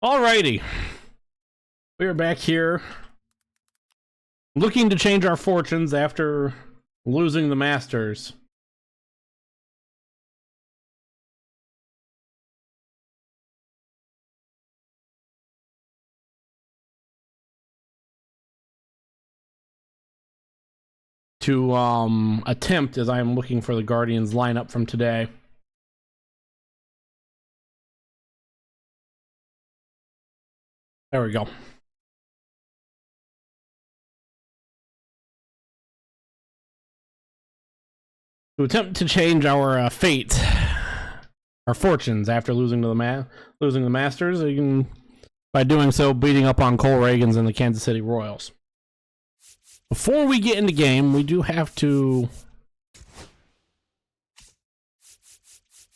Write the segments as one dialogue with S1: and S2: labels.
S1: Alrighty, we are back here looking to change our fortunes after losing the Masters. To attempt, as I am looking for the Guardians lineup from today. There we go. To attempt to change our fate, our fortunes after losing to the Masters, you can, by doing so, beating up on Cole Reagans and the Kansas City Royals. Before we get into game, we do have to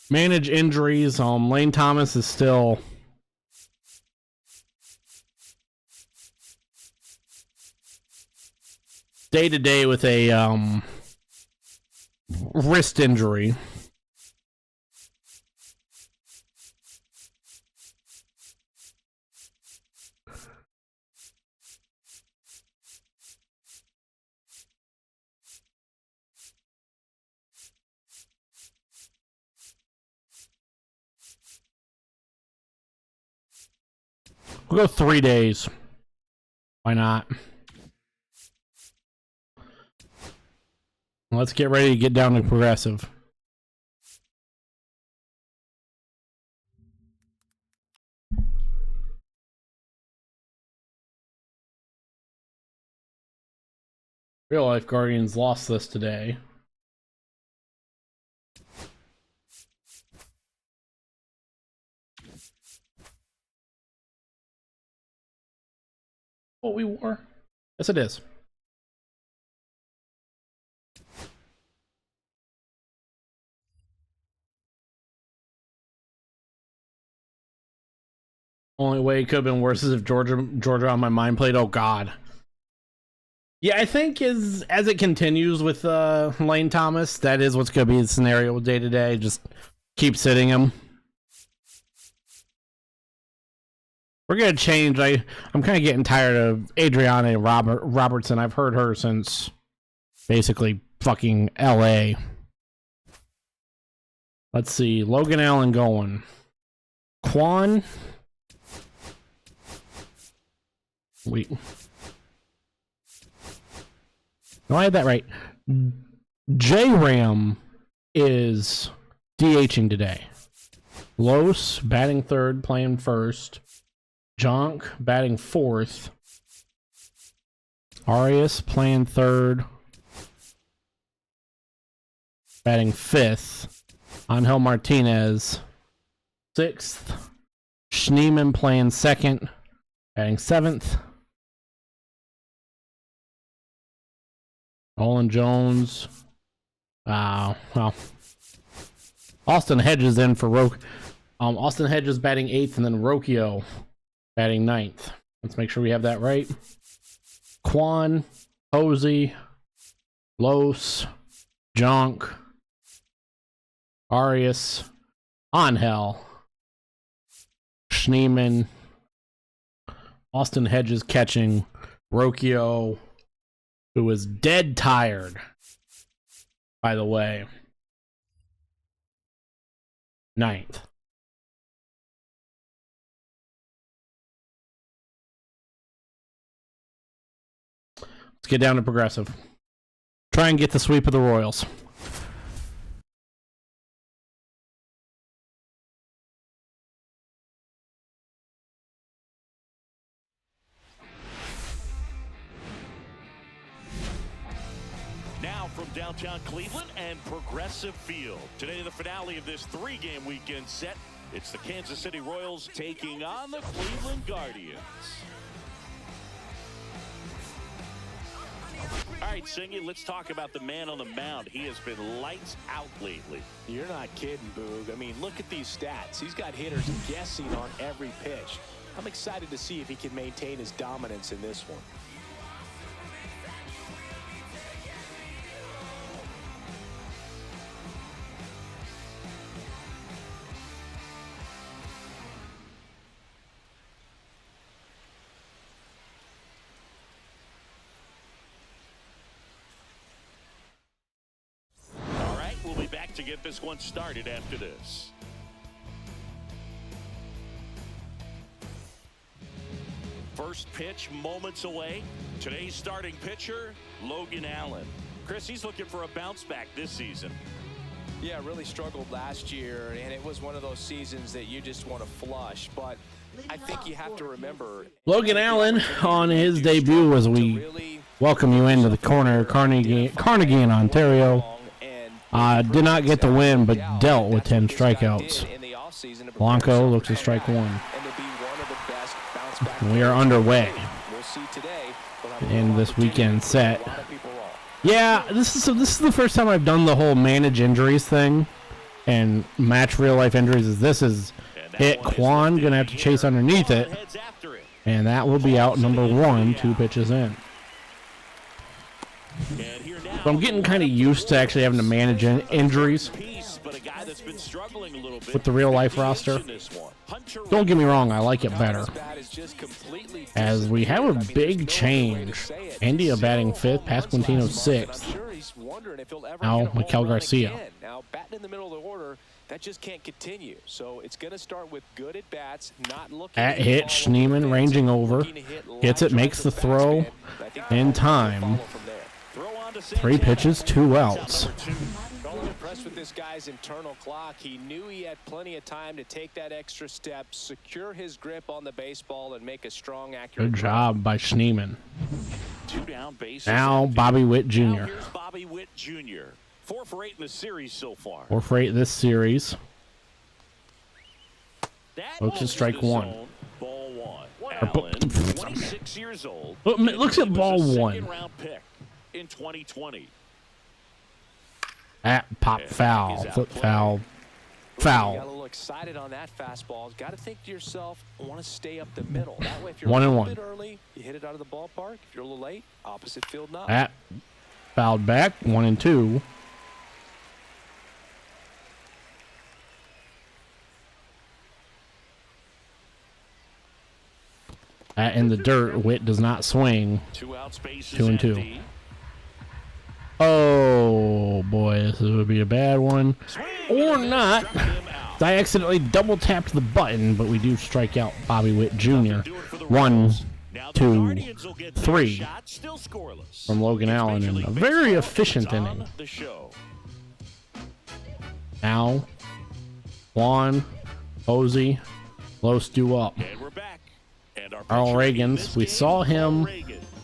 S1: manage injuries. Lane Thomas is still day to day with a wrist injury. We'll go 3 days. Why not? Let's get ready to get down to progressive. Real Life Guardians lost this today. What we wore? Yes, it is. Only way it could have been worse is if Georgia on my mind played. Oh God. Yeah, I think as it continues with Lane Thomas, that is what's going to be the scenario day to day. Just keep sitting him. We're going to change. I'm kind of getting tired of Adriana Robertson. I've heard her since basically fucking LA. Let's see. Logan Allen going. Quan. Wait. No, I had that right. J-Ram is DHing today. Los batting third, playing first. Jonk batting fourth. Arias playing third. Batting fifth. Angel Martinez sixth. Schneemann playing second. Batting seventh. Nolan Jones. Well. Austin Hedges in for Austin Hedges batting eighth, and then Rocchio batting ninth. Let's make sure we have that right. Quan, Posey, Los, Jonk, Arias, Angel, Schneemann, Austin Hedges catching, Rocchio, who is dead tired, by the way, ninth. Let's get down to progressive. Try and get the sweep of the Royals.
S2: Now from downtown Cleveland and Progressive Field. Today, the finale of this 3-game weekend set. It's the Kansas City Royals taking on the Cleveland Guardians. All right, Singy, let's talk about the man on the mound. He has been lights out lately.
S3: You're not kidding, Boog. I mean, look at these stats. He's got hitters guessing on every pitch. I'm excited to see if he can maintain his dominance in this one.
S2: back to get this one started after this. First pitch moments away. Today's starting pitcher, Logan Allen. Chris, he's looking for a bounce back this season.
S3: Yeah, really struggled last year, and it was one of those seasons that you just want to flush. But I think you have to remember
S1: Logan Allen on his debut as we welcome you into the corner, Carnegie in Ontario. Did not get the win, but dealt with 10 strikeouts. Blanco looks to strike one. We are underway in this weekend set. Yeah, this is the first time I've done the whole manage injuries thing and match real life injuries. This is hit. Kwan gonna have to chase underneath it, and that will be out number 1, 2 pitches in. So I'm getting kind of used to actually having to manage injuries with the real life roster. Don't get me wrong, I like it better. As we have a big change. India batting 5th, Pasquantino 6th. Now Maikel Garcia.
S3: Now batting in the middle of the order, that just can't continue. So it's going to start with good at bats, not looking
S1: at hit. Schneemann ranging over, gets it, makes the throw in time. 3 pitches, 2 outs.
S3: Impressed with this guy's internal clock. He knew he had plenty of time to take that extra step, secure his grip on the baseball, and make a strong, accurate.
S1: Good job by Schneemann.
S2: 2 down, bases
S1: now
S2: empty.
S1: Bobby Witt Jr.
S2: Now here's Bobby Witt Jr. 4 for 8 in the series so far.
S1: 4 for 8 this series.
S2: That
S1: looks to strike 1.
S2: Ball 1. Allen, 26 years old.
S1: Looks at ball 1.
S2: Second-round pick in 2020.
S1: At pop foul, foot foul, foul.
S3: Got a little excited on that fastball. Got to think to yourself, I want to stay up the middle. That way, if you're
S1: 1
S3: a
S1: and
S3: little
S1: 1.
S3: bit early, you hit it out of the ballpark. If you're a little late, opposite field knock.
S1: At fouled back, 1 and 2. At in the dirt, Witt does not swing.
S2: 2 outs,
S1: 2 and 2. Oh boy, this would be a bad one. Or not. I accidentally double tapped the button, but we do strike out Bobby Witt Jr. 1, 2, 3 from Logan Allen in a very efficient inning. Now, Juan, Posey, Los due up. Carl Reagans, we saw him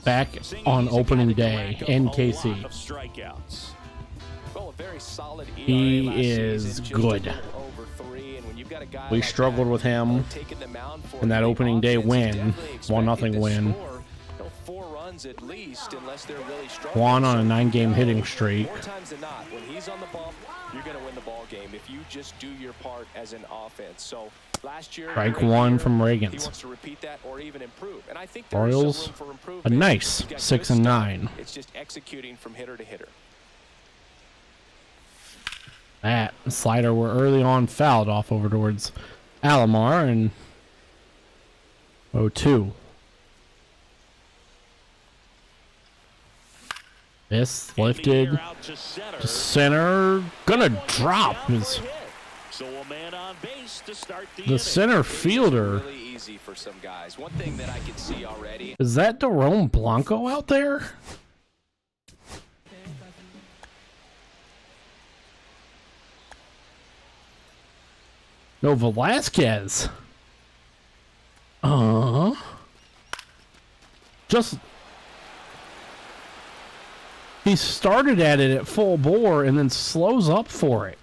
S1: back on opening day in KC. He is good. We struggled with him in that opening day win, 1-0 win. Juan on a 9-game hitting streak.
S3: More times than not, when he's on the bump, you're going to win the ball game if you just do your part as an offense. So last year,
S1: strike 1 from Reagans.
S3: He wants to repeat that or even improve. And I think
S1: Orioles, a nice 6 and 9.
S3: It's just executing from hitter to hitter.
S1: That slider were early on fouled off over towards Alomar and 0-2. This lifted to center, gonna drop. His the center fielder. Is that Jerome Blanco out there? No, Velasquez. Just he started at it at full bore and then slows up for it.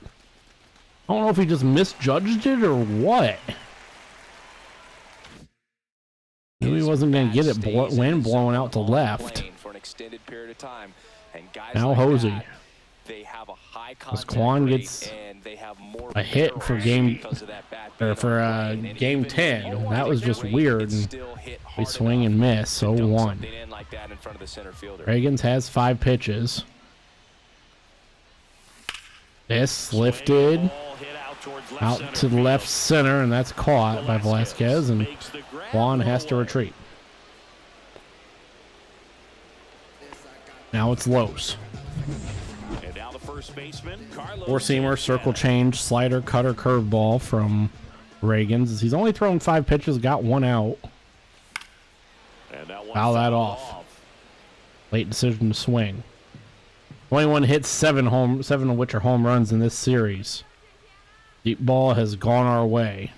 S1: I don't know if he just misjudged it or what. Knew he wasn't going to get it. Wind blowing out to left.
S3: For an extended period of time. And guys
S1: now
S3: like
S1: Hosey.
S3: That, they have a high
S1: as Kwan gets a hit for game game 10. That was just weird. And we swing and miss. 0-1. Reagans has 5 pitches. This lifted out to the left center, and that's caught by Velasquez, and Juan has to retreat. Now it's Los.
S2: first baseman, Carlos
S1: Four-seamer, circle
S2: Santana.
S1: change, slider, cutter, curveball from Reagans. He's only thrown 5 pitches, got 1 out.
S2: And that one
S1: Foul that
S2: fouled
S1: off. Late decision to swing. 21 hits, 7 of which are home runs in this series. Deep ball has gone our way,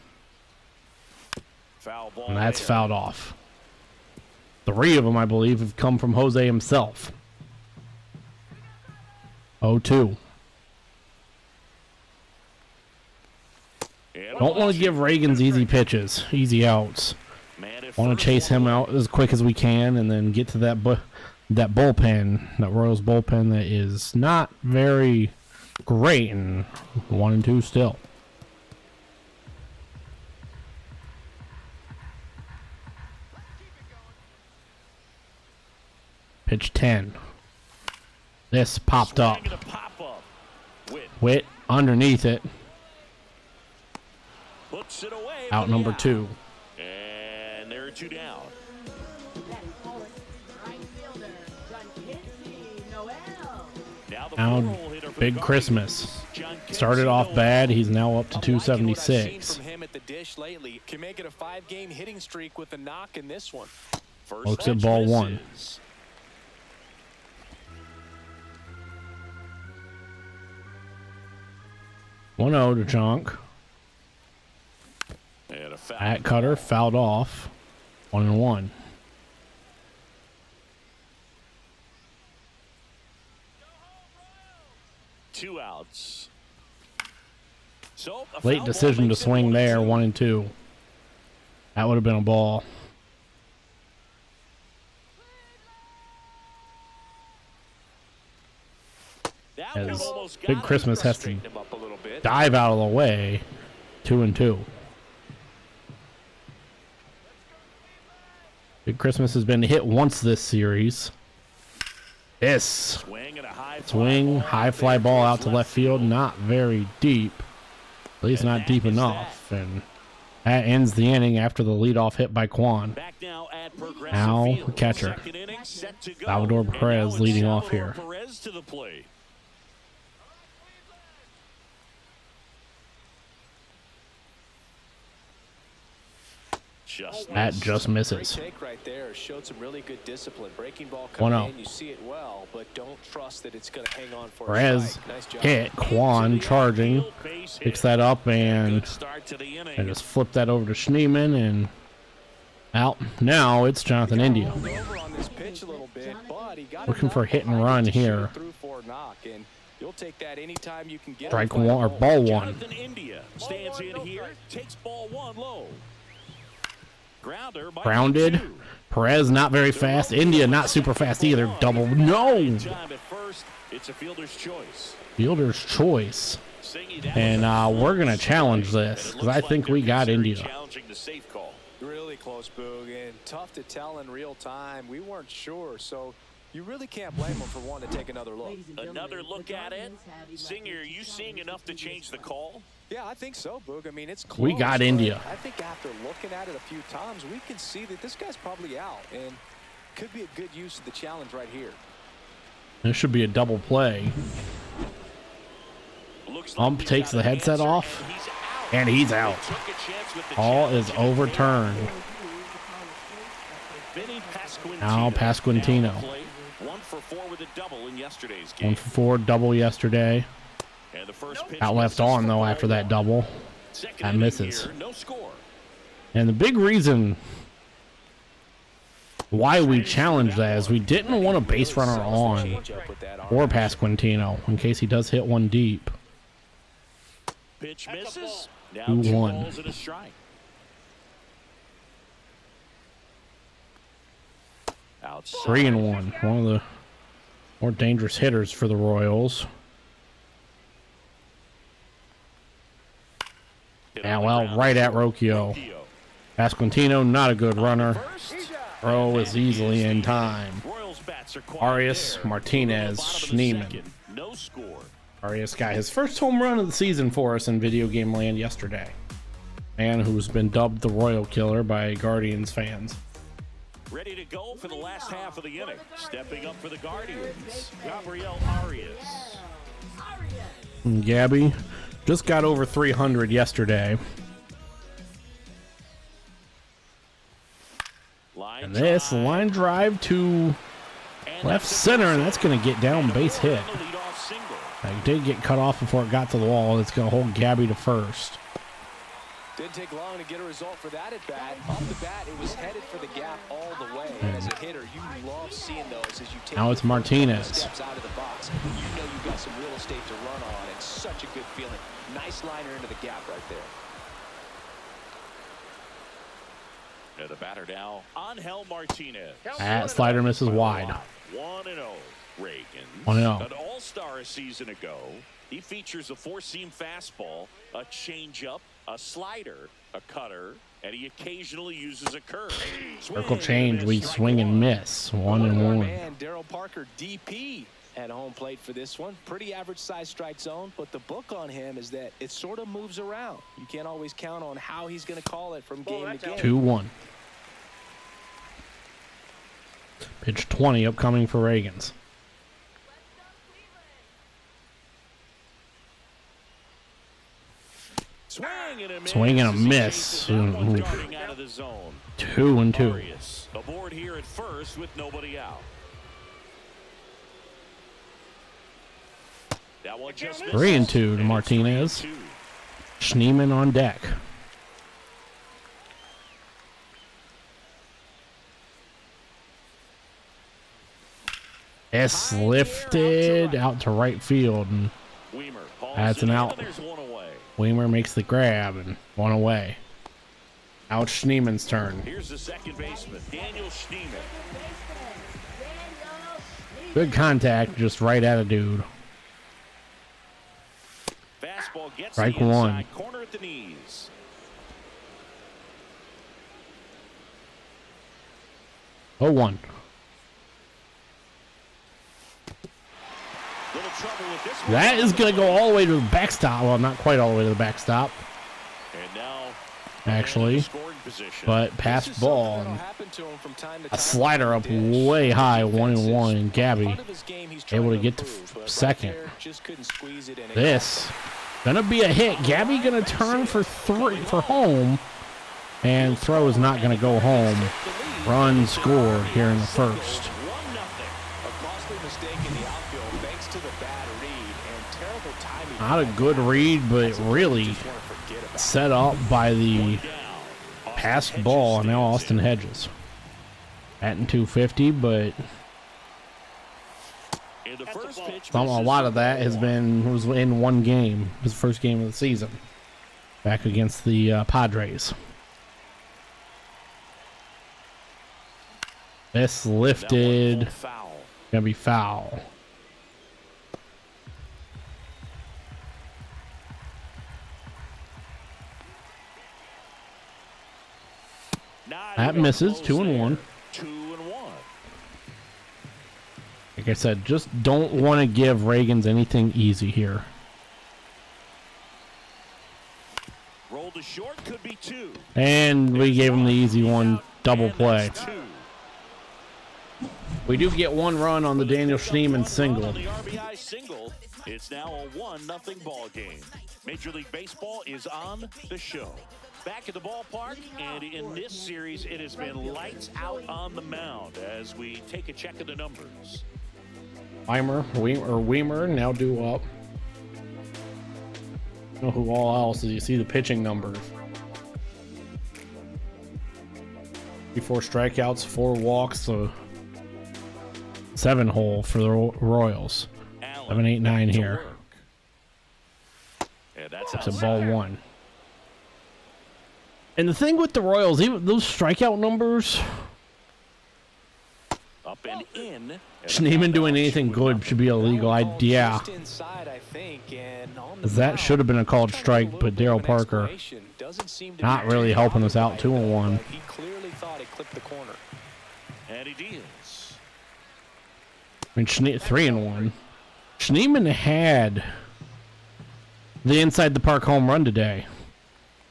S2: Foul ball
S1: and that's
S2: later.
S1: fouled off. 3 of them, I believe, have come from Jose himself. 0-2.
S2: And
S1: Don't want to give Reagans easy pitches, easy outs.
S2: Man at
S1: Want to
S2: first,
S1: chase him
S2: one
S1: out as quick as we can, and then get to that bullpen, that Royals bullpen that is not very great, and 1-2 still. Pitch 10. This popped up.
S2: swing and a pop-up.
S1: Witt underneath it.
S2: Puts it away.
S1: Out
S2: for the
S1: number 2.
S2: And there are 2 down. Now the
S1: Now,
S2: four-hole hitter for the
S1: Big
S2: Guardians,
S1: Christmas.
S2: John
S1: Started off
S2: Noel.
S1: bad. He's now up to
S3: I'm liking what I've seen
S1: 276.
S3: from him at the dish lately. Can make it a 5-game hitting streak with a knock in this one.
S2: First
S1: Looks at
S2: pitch
S1: ball 1.
S2: misses.
S1: 1-0 to Chonk.
S2: And a foul.
S1: At cutter, fouled off. 1-1.
S2: Two outs. So a
S1: Late
S2: foul ball
S1: decision to
S2: makes it
S1: swing there,
S2: 1-2.
S1: 1-2. That would have been a ball.
S2: That
S1: As
S2: one almost
S1: Big
S2: got him.
S1: Christmas has to
S3: Straighten him up a little bit.
S1: dive out of the way. 2-2. Big Christmas has been hit once this series. This
S2: Swing and a high
S1: swing,
S2: fly
S1: high fly
S2: there
S1: ball out
S2: towards
S1: to left field, not very deep. At least
S2: And
S1: not
S2: that
S1: deep
S2: is
S1: enough. And that ends the inning after the leadoff hit by Quan.
S2: Back now at Progressive
S1: Now
S2: Field.
S1: the catcher.
S2: Second inning, set to go.
S1: Salvador
S2: And
S1: Perez
S2: now it's
S1: leading off
S2: Salvador
S1: here.
S2: Perez to the plate. Just
S1: That
S2: missed.
S1: just
S3: Great
S1: misses.
S3: take right there. Showed some really good discipline. Breaking ball coming
S1: 1-0.
S3: in, you see it well, but don't trust that it's going to hang on for a
S1: Perez
S3: strike. Nice job.
S1: hit. Quan charging.
S2: Field base
S1: Picks
S2: hit.
S1: that up and
S2: Good start to the inning.
S1: just flip that over to Schneeman and out. Now it's Jonathan India.
S3: Rolled over on this pitch a little bit, but he got
S1: Looking for a
S3: enough
S1: hit and
S3: behind
S1: run
S3: it to shoot
S1: here.
S3: through for a knock, and you'll take that anytime you can get
S1: Strike
S3: him.
S1: one or ball 1.
S2: Jonathan India stands in here, takes ball 1 low. Grounder by
S1: Grounded.
S2: 2.
S1: Perez not very fast. India not super fast either. Double. No.
S2: Time at first, it's a fielder's choice.
S1: Fielder's choice.
S2: Singy down
S1: And
S2: with the
S1: we're going to
S2: first
S1: challenge
S2: pitch,
S1: this
S2: and it
S1: because
S2: looks
S1: I
S2: like
S1: think
S2: they're
S1: we got
S2: considering
S1: India.
S2: challenging the safe call.
S3: Really close, Boog, and tough to tell in real time. We weren't sure, so you really can't blame them for wanting to take another look.
S2: Another look at it. Singer, are you seeing enough to change the call?
S3: Yeah, I think so, Boog. I mean, it's close.
S1: We got
S3: but
S1: India.
S3: I think after looking at it a few times, we can see that this guy's probably out, and could be a good use of the challenge right here.
S1: This should be a double play.
S2: Looks like
S1: Ump
S2: he's
S1: takes
S2: got
S1: the
S2: an
S1: headset
S2: answer,
S1: off,
S2: and he's out.
S1: and he's out.
S2: They took a chance with the
S1: Ball is
S2: challenge, and he
S1: overturned.
S2: Vinny Pasquantino.
S1: Now Pasquantino.
S2: Down the plate, 1 for 4 with a double in yesterday's game.
S1: 1 for 4, double yesterday.
S2: And the first pitch
S1: Got left
S2: misses
S1: on
S2: for
S1: though
S2: ball
S1: after that
S2: 1.
S1: double.
S2: Second
S1: That
S2: inning
S1: misses.
S2: here, no score.
S1: And the big reason why we challenged that is we didn't want a base runner on
S3: Change up with that arm.
S1: or Pasquantino in case he does hit one deep.
S2: Pitch misses. Now
S1: 2-1.
S2: 2 balls and a strike. Outside.
S1: 3-1. One of the more dangerous hitters for the Royals.
S2: Hit
S1: Yeah,
S2: on the
S1: well,
S2: ground.
S1: right at Rocchio. Pasquantino, not a good runner.
S2: First,
S1: Throw is easily in time.
S2: Royals bats are quiet
S1: Arias,
S2: there.
S1: Martinez,
S2: Bottom of the
S1: Schneeman.
S2: second. No score.
S1: Arias got his first home run of the season for us in video game land yesterday. Man who's been dubbed the Royal Killer by Guardians fans.
S2: Ready to go for the last half of the inning. Stepping up for the Guardians, Gabriel Arias.
S1: And Gabby just got over 300 yesterday. And this line drive to left center, and that's going to get down base hit. It did get cut off before it got to the wall. It's going to hold Gabby to first.
S3: Didn't take long to get a result for that at bat. Off the bat, it was headed for the gap all the way. And as a hitter, you love seeing those as you take
S1: now it's Martinez.
S3: Steps out of the box. You know you've got some real estate to run on. It's such a good feeling. Nice liner into the gap right there.
S2: The batter now, Angel Martinez.
S1: That slider misses wide.
S2: 1-0. Reagan.
S1: 1-0.
S2: An all-star a season ago. He features a four-seam fastball, a changeup, a slider, a cutter, and he occasionally uses a curve.
S1: Circle change, we swing and miss. 1-1.
S3: Man, Daryl Parker, DP at home plate for this one. Pretty average size strike zone, but the book on him is that it sort of moves around. You can't always count on how he's going to call it from game to game.
S1: 2-1. Pitch 20 upcoming for Reagans. Swing and a miss.
S2: Out of the zone.
S1: 2-2.
S2: Aboard here at first with nobody out. That one just
S1: 3-2 to Martinez.
S2: 3-2.
S1: Schneemann on deck. It's lifted out to right field, and
S2: Weimer
S1: that's an out.
S2: there's one away.
S1: Weimer makes the grab and 1 away. Now it's Schneemann's turn.
S2: Here's the second baseman, Daniel Schneemann.
S1: Good contact, just right at a dude.
S2: Fastball gets
S1: Strike
S2: the inside
S1: 1.
S2: corner at the knees.
S1: Oh, 1.
S2: Little trouble with this one.
S1: That is going to go all the way to the backstop. Well, not quite all the way to the backstop,
S2: And now
S1: actually,
S2: scoring position.
S1: but past
S3: This is
S1: ball.
S3: something
S1: And
S3: that'll happen to him from time to
S1: a
S3: time.
S1: slider up way high, 1-1, and Gabby
S3: Part of his game he's trying
S1: able to get to
S3: improve, but right
S1: second.
S3: there, just couldn't squeeze it in.
S1: This gonna be a hit. Gabby gonna turn for 3 for home, and throw is not gonna go home. Run scored here in the first.
S2: 1-0.
S3: A costly mistake in the outfield thanks to the bad read and terrible timing.
S1: Not a good read, but really
S3: Just want to forget about it.
S1: set up by the
S2: Down.
S1: passed
S2: Hedges
S1: ball, and now
S2: stands
S1: Austin
S2: in.
S1: Hedges. Batting 250, but
S2: In the first pitch,
S1: a lot of that was in one game. His first game of the season, back against the Padres. This
S2: That one
S1: lifted,
S2: pulled foul.
S1: gonna be foul.
S2: Not
S1: That
S2: even
S1: misses,
S2: close
S1: 2-1.
S2: there. 2-1.
S1: Like I said, just don't want to give Reagans anything easy here.
S2: Rolled to short, could be 2.
S1: And we gave him the easy one, double
S2: And
S1: play.
S2: that's 2.
S1: We do get 1 run on the Daniel Schneemann single.
S2: On the RBI single, it's now a 1-0 ball game. Major League Baseball is on the show. Back at the ballpark, and in this series, it has been lights out on the mound as we take a check of the numbers.
S1: Weimer now due up. Know who all else is? You see the pitching numbers. 4 strikeouts, 4 walks, so 7 hole for the Royals.
S2: Allen
S1: 7, 8, 9
S2: to
S1: here.
S2: work. And that's
S1: It's a
S2: outside.
S1: ball 1. And the thing with the Royals, even those strikeout numbers,
S2: Up and in.
S1: Schneemann doing anything good should be illegal. Yeah.
S3: Just inside, I think, and on the
S1: 'Cause that
S3: mound,
S1: should have been a called
S3: kind of
S1: strike,
S3: a little
S1: but
S3: bit of
S1: Daryl
S3: an
S1: Parker
S3: explanation. Doesn't seem to
S1: not
S3: be
S1: really
S3: too
S1: helping us out,
S3: bothered
S1: 2-1.
S3: by it, but He clearly thought it clipped the corner.
S2: And he deals.
S1: I mean, 3-1. Schneemann had the inside the park home run today.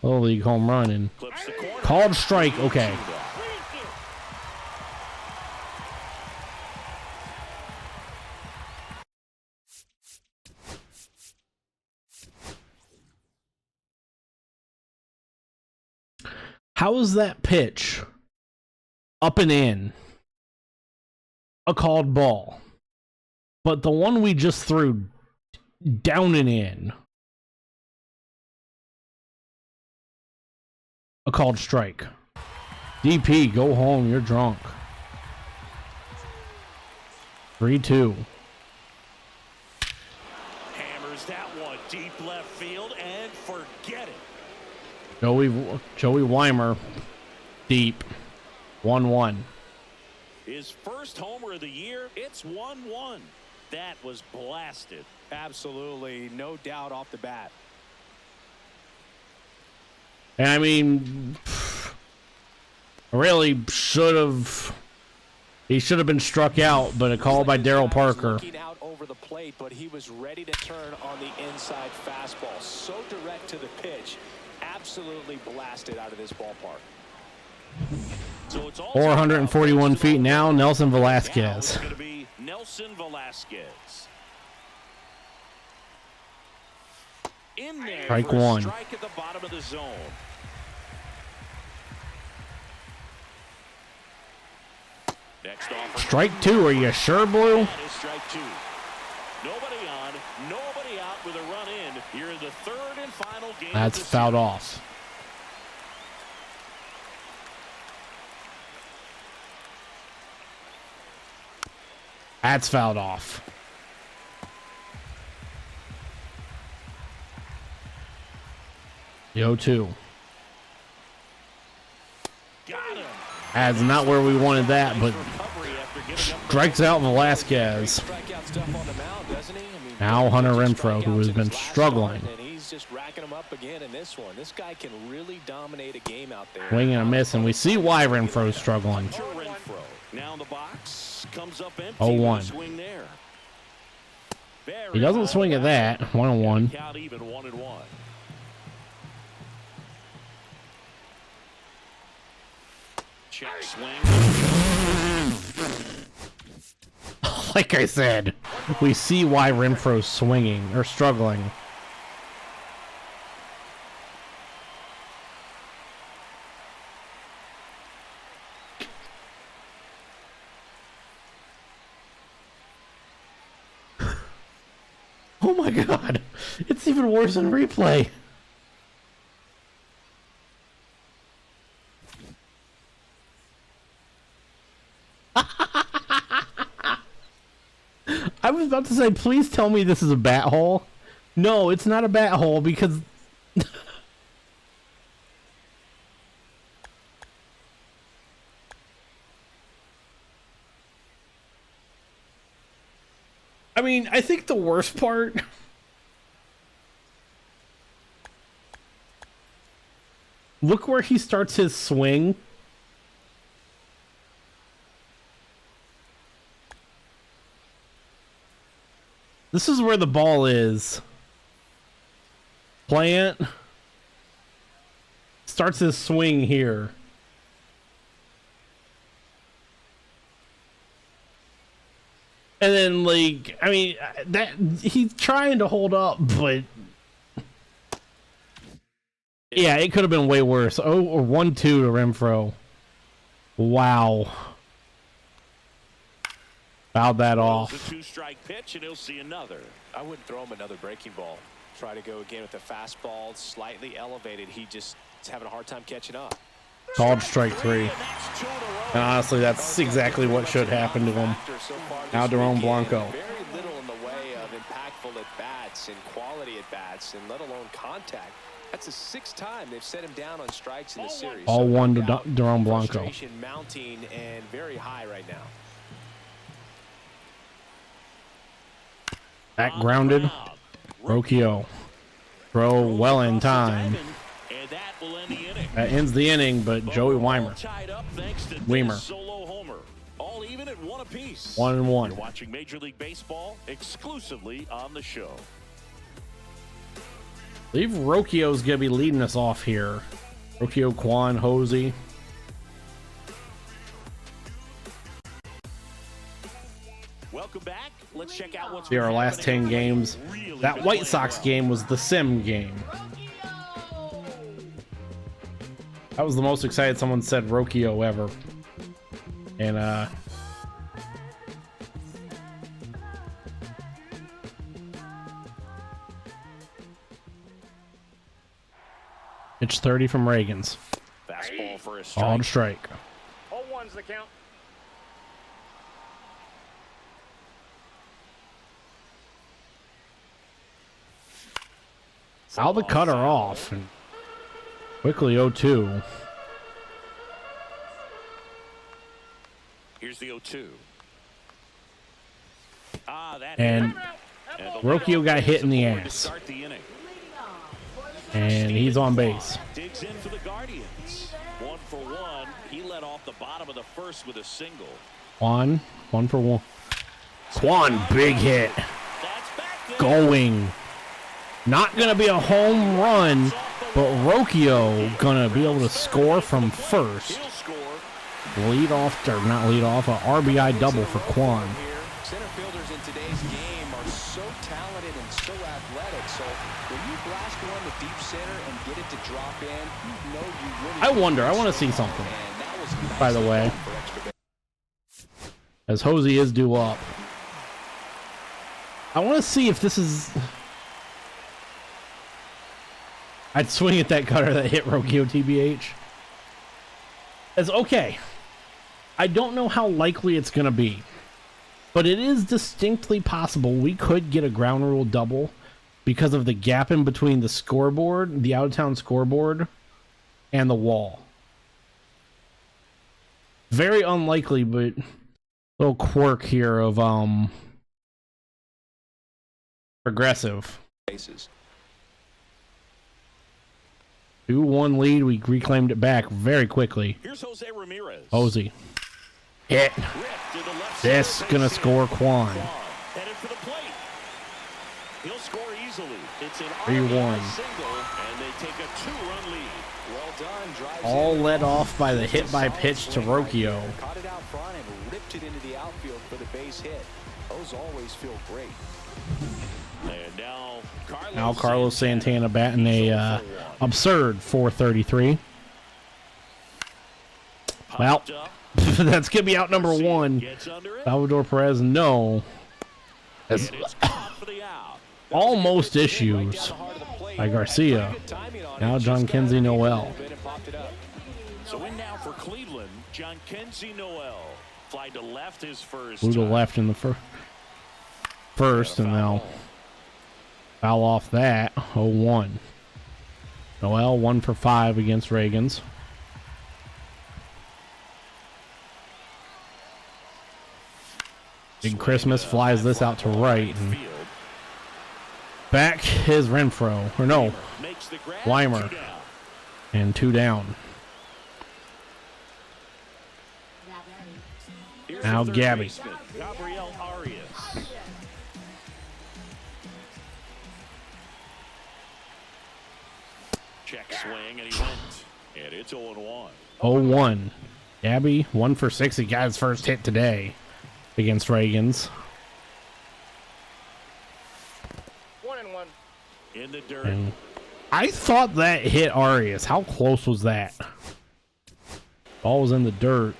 S1: Little league home run, and
S2: Clips the corner.
S1: called strike. Okay. How is that pitch up and in a called ball, but the one we just threw down and in a called strike? DP, go home, you're drunk. 3-2.
S2: Hammers that one deep left field and forget it.
S1: Joey Weimer, deep. 1-1.
S2: His first homer of the year, it's 1-1. That was blasted.
S3: Absolutely, no doubt off the bat.
S1: And I mean, really he should have been struck out, but a call by Daryl Parker.
S3: Looking out over the plate, but he was ready to turn on the inside fastball. So direct to the pitch, absolutely blasted out of this ballpark.
S2: So it's all
S1: 441 feet now, Nelson
S2: Now
S1: Velasquez.
S2: it's going to be Nelson Velasquez. In there
S1: Strike
S2: for a
S1: one.
S2: strike at the bottom of the zone. Next offer.
S1: Strike two, are you sure, Blue?
S2: That is strike two. Nobody on, nobody out with a run in here in the third and final game.
S1: That's
S2: of the
S1: fouled
S2: series.
S1: off. That's fouled off. The 0-2.
S2: Got him.
S1: That's not where we wanted that, but
S2: Recovery after giving up
S1: strikes out Velasquez.
S3: Strikeout stuff on the mound, doesn't he? I mean,
S1: Now Hunter
S3: just
S1: Renfroe, who
S3: strikeouts
S1: has
S3: in
S1: been
S3: his last
S1: struggling.
S3: start, and he's just racking them up again in this one. This guy can really dominate a game out there.
S1: Swing and a miss, and we see why Renfro's struggling.
S2: Hunter Renfroe. Now in the box, comes up empty.
S1: 0-1.
S2: Swing there. Very
S1: He doesn't
S2: high
S1: swing at
S2: back.
S1: that. 1-1.
S2: Count even 1-1. Check swing.
S1: Like I said, we see why Renfro's swinging or struggling. Oh my god, it's even worse in replay. I was about to say, please tell me this is a bat hole. No, it's not a bat hole because I mean, I think the worst part look where he starts his swing. This is where the ball is. Plant starts his swing here. And then, like, I mean, that he's trying to hold up, but yeah, it could have been way worse. Oh, or 1-2 to Renfroe. Wow. Fouled that off.
S2: A 2-strike pitch, and he'll see another.
S3: I wouldn't throw him another breaking ball. Try to go again with the fastball, slightly elevated. He just is having a hard time catching up.
S1: Called strike three.
S2: And that's 2 in a row.
S1: And honestly, that's exactly what should happen to him. Now Jerome Blanco.
S3: Very little in the way of impactful at-bats and quality at-bats, and let alone contact. That's the 6th time they've set him down on strikes in the series.
S1: All
S3: So
S1: one
S3: no
S1: to
S3: doubt
S1: Jerome Blanco.
S3: frustration mounting and very high right now.
S1: Back
S2: On the
S1: grounded.
S2: ground.
S1: Rocchio. Throw well in time.
S2: And that will end the inning.
S1: That ends the inning, but Joey
S2: All
S1: Weimer.
S2: tied up thanks to
S1: Weimer.
S2: this solo homer. All even at 1 apiece.
S1: 1-1.
S2: You're watching Major League Baseball exclusively on the show.
S1: I believe Rocchio's gonna be leading us off here. Rocchio, Quan, Hosey.
S2: Welcome back. Let's check out what's
S1: See our
S2: been
S1: last 10
S2: happening.
S1: games.
S2: Really
S1: That
S2: been
S1: White
S2: playing
S1: Sox
S2: well.
S1: game was the sim game. That was the most excited someone said Rokio ever. And pitch 30 from Reagan's.
S2: Fastball for a
S1: On
S2: strike.
S1: strike.
S4: 0-1's the count.
S1: Foul the cutter off. And quickly 0-2.
S2: Here's the 0-2. That
S1: And
S2: hit. And the
S1: Rokio got hit in the
S2: leadoff to
S1: ass.
S2: start the inning.
S1: And he's on base.
S2: Digs in for the Guardians. 1 for 1. He led off the bottom of the first with a single.
S1: One for one. Kwan, big hit.
S2: That's back there.
S1: Going. Not going to be a home run, but Rokio going to be able to score from first.
S2: He'll score.
S1: Lead off, or not lead off, an RBI double for Kwan.
S3: Center fielders in today's game are so talented and so athletic. So when you blast one to deep center and get it to drop in, you know you really.
S1: I wonder, I want to see something,
S3: And that was
S1: by the way,
S3: for extra base.
S1: as Hosey is due up. I want to see if this is... I'd swing at that cutter that hit Rokio TBH. It's okay. I don't know how likely it's going to be, but it is distinctly possible we could get a ground rule double because of the gap in between the scoreboard, the out-of-town scoreboard, and the wall. Very unlikely, but little quirk here of progressive.
S3: Bases.
S1: 2-1 lead. We reclaimed it back very quickly.
S2: Here's Jose Ramirez.
S1: Hosey. Hit.
S2: Ripped to the left
S1: This
S2: center
S1: gonna
S2: base
S1: score
S2: hit.
S1: Kwan.
S2: Headed for the plate. He'll score easily. It's an
S1: 3-1.
S2: RBI single, and they take a 2-run lead.
S3: Well done. Drives
S1: All
S3: in.
S1: led off by the
S3: It's a
S1: hit by
S3: solid
S1: pitch to
S3: swing right
S1: Rokio.
S3: there. Caught it out front and ripped it into the outfield for the base hit. Those always feel great.
S2: And
S1: Now Carlos Santana batting a absurd 433. Well, that's going to be out number one. Salvador Perez, no. That's almost issues by Garcia. Now John Kenzie Noel.
S2: So in now for Cleveland, John Kenzie Noel. Fly to left his first.
S1: Flew to
S2: time.
S1: left in the first, and now foul off that. 0-1. Noel 1 for 5 against Reagan's. Big Christmas flies this out to right. And back is Renfro. Or no, Weimer. And 2 down. Now Gabby.
S2: Gabriel Arias. Check swing, and he went. And it's 0-1.
S1: 0-1. Gabby 1 for 6. He got his first hit today against Reagan's.
S4: 1-1.
S2: In the dirt.
S1: And I thought that hit Arias. How close was that? Ball was in the dirt.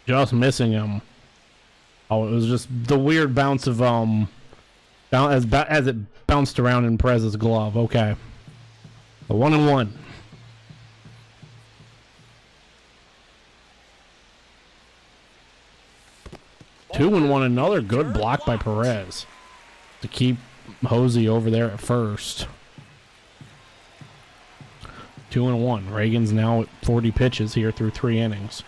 S1: Just missing him. Oh, it was just the weird bounce of as it bounced around in Perez's glove. Okay, a 1-1. Two and one. Another good block by Perez to keep Hosey over there at first. 2-1. Reagan's now at 40 pitches here through 3 innings.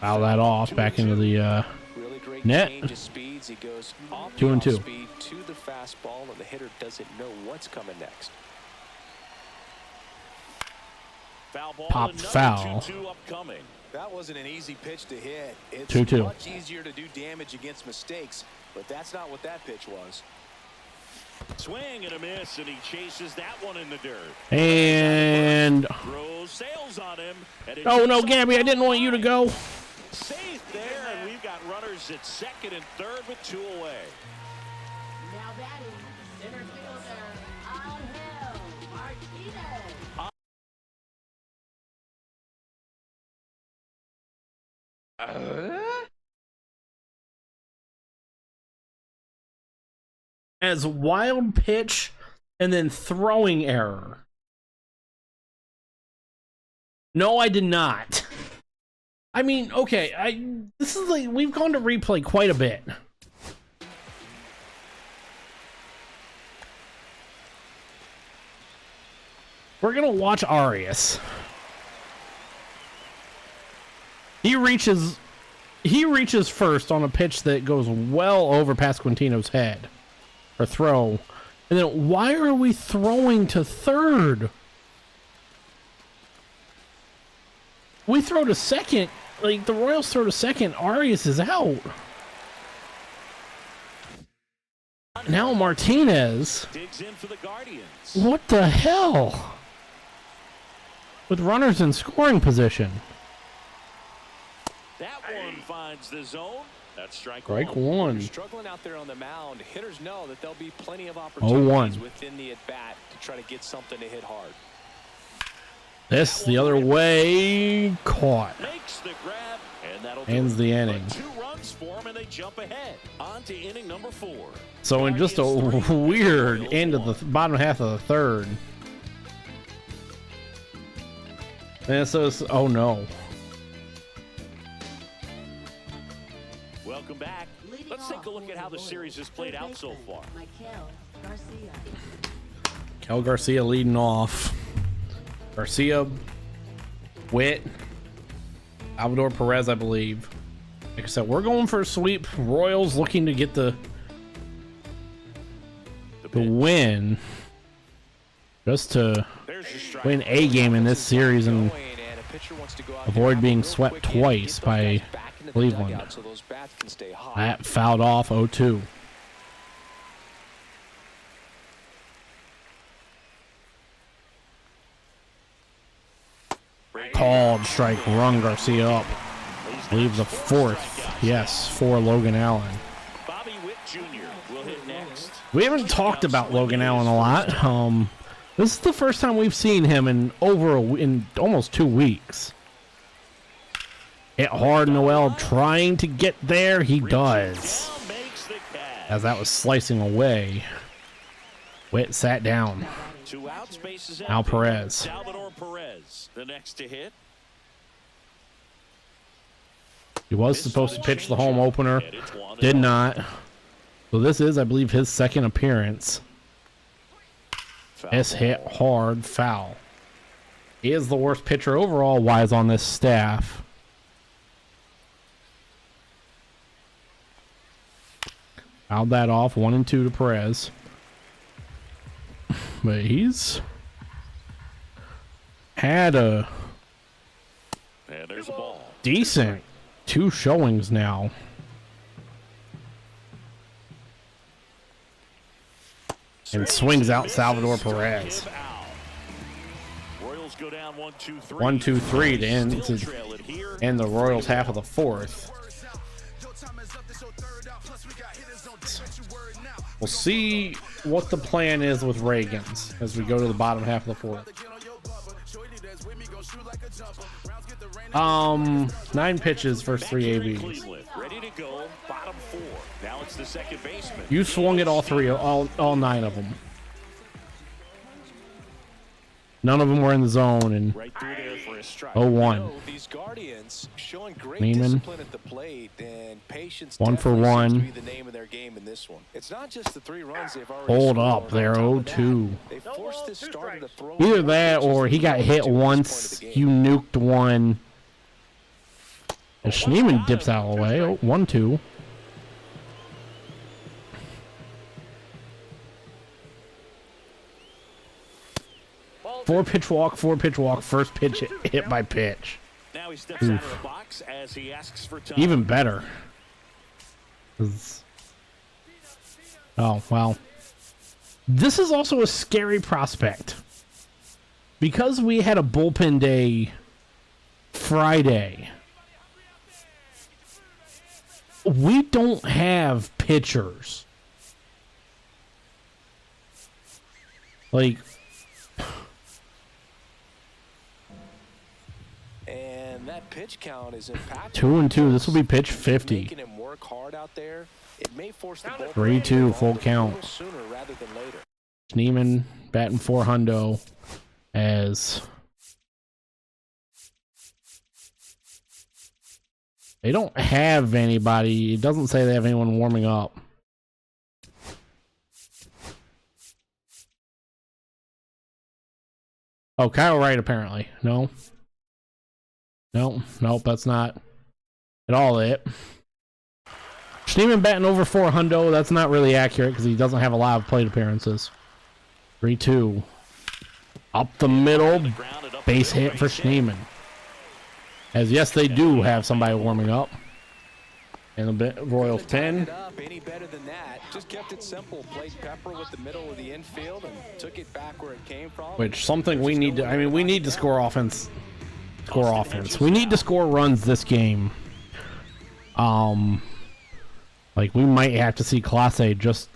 S1: Foul that off back into the
S3: Really great
S1: net.
S3: change of speeds. He goes off
S1: 2-2.
S3: the speed to the fastball, and the hitter doesn't know what's coming next.
S2: Foul ball,
S1: Popped
S2: another
S1: foul.
S2: 2-2 upcoming.
S5: That wasn't an easy pitch to hit. It's
S1: 2-2.
S5: much easier to do damage against mistakes, but that's not what that pitch was.
S2: Swing and a miss, and he chases that one in the dirt.
S1: And
S2: Throws sails on him. And
S1: oh no, Gabby, I didn't want you to go.
S2: Safe there, and we've got runners at second and third with 2 away.
S6: Now batting, center fielder, Angel Martinez.
S1: As wild pitch and then throwing error. No, I did not. I mean, okay, this is like we've gone to replay quite a bit. We're gonna watch Arias. He reaches first on a pitch that goes well over Pasquantino's head. Or throw. And then why are we throwing to third? We throw to second. Like the Royals throw to second. Arias is out. Now Martinez.
S2: Digs in for the Guardians.
S1: What the hell? With runners in scoring position.
S2: That one finds the zone. That's strike
S1: one.
S3: Struggling out there on the mound, hitters know that there'll be plenty of
S1: 0-1.
S3: opportunities within the at-bat to try to get something to hit hard.
S1: This the other way. Caught.
S2: Makes the grab, and that'll
S1: Ends
S2: do
S1: the
S2: it.
S1: inning.
S2: But 2 runs for him, and they jump ahead. On to inning number 4.
S1: So in just a
S2: Guardians 3,
S1: weird
S2: Royals
S1: end of
S2: 1.
S1: the bottom half of the third. And so it's, oh no.
S2: Welcome back.
S6: Leading
S2: Let's take a
S6: off
S2: look
S6: for
S2: at how the
S6: Royals,
S2: series has played
S6: third
S2: out so
S6: baseman,
S2: far.
S6: Michael Garcia.
S1: Kel Garcia leading off. Garcia, Witt, Salvador Perez, I believe. Like I said, we're going for a sweep. Royals looking to get the win. Just to
S2: There's your strike.
S1: win a game in this series and
S3: Going, and a pitcher wants to go out
S1: avoid
S3: there,
S1: being
S3: real
S1: swept
S3: quick hit,
S1: twice
S3: get those
S1: by
S3: guys back into the
S1: Cleveland.
S3: dugout so those bats can stay hot.
S1: that fouled off 0-2. Called strike, run Garcia up. Leaves a fourth. Yes, for Logan Allen.
S2: Bobby Witt Jr. will hit next.
S1: We haven't talked about Logan Allen a lot. This is the first time we've seen him in in almost 2 weeks. Hit hard, Noel trying to get there. He does.
S2: Down makes the catch.
S1: As that was slicing away. Witt sat down.
S2: 2 outs, bases
S1: Al
S2: empty.
S1: Perez.
S2: Salvador Perez, the next to hit.
S1: He was supposed to pitch the home opener. Did not. So this is, I believe, his second appearance. This hit hard, foul. He is the worst pitcher overall wise on this staff. Fouled that off, 1-2 to Perez. But he's had a
S2: And there's a ball.
S1: decent 2 showings now. And swings out Salvador Perez.
S2: Give out. Royals go down 1-2-3.
S1: 1-2-3 to end
S2: Still
S1: to
S2: trail it here.
S1: end the Royals half of the fourth. We'll see what the plan is with Reagan's as we go to the bottom half of the fourth. 9 pitches versus 3
S2: Back here in
S1: ABs.
S2: Cleveland, ready to go, bottom 4. Now it's the second baseman.
S1: You swung at all 9 of them. None of them were in the zone, and
S2: Right through there for a strike.
S1: 0-1.
S3: No, these Guardians showing great
S1: Lehman.
S3: discipline at the plate and patience.
S1: 1 for
S3: definitely seems
S1: 1.
S3: to be the name of their game in this one. It's not just the 3 runs they've already
S1: Hold
S3: scored.
S1: up there,
S3: On top of
S1: 0-2.
S3: that, They forced this starter to throw
S1: Either
S3: more
S1: that
S3: pitches
S1: or
S3: than
S1: he got hit
S3: wanted to at this point
S1: once,
S3: of the
S1: you
S3: game.
S1: nuked one. And Schneeman dips out of the way. 1-2. Four pitch walk, first pitch hit by pitch.
S2: Now he steps out of the box as he asks for time.
S1: Even better. 'Cause- Oh, well. This is also a scary prospect. Because we had a bullpen day Friday, we don't have pitchers. Like,
S3: And that pitch count is impactful.
S1: 2-2. This will be pitch 50.
S3: Making him work hard out there. It may force the bullpen
S1: 3-2, full
S3: a
S1: count.
S3: little sooner rather than later.
S1: Schneemann batting 400 as they don't have anybody. It doesn't say they have anyone warming up. Oh, Kyle Wright apparently. No. Nope, that's not at all it. Schneemann batting over 400. That's not really accurate because he doesn't have a lot of plate appearances. 3-2. Up the middle. Base hit for Schneemann. As yes, they do have somebody warming up. And the Royals pin.
S3: Any better than that. Just kept it simple. Played pepper with the middle of the infield and took it back where it came from.
S1: Which something we need to. I mean, we need to score offense. Score offense. We need to score runs this game. Like we might have to see Clase just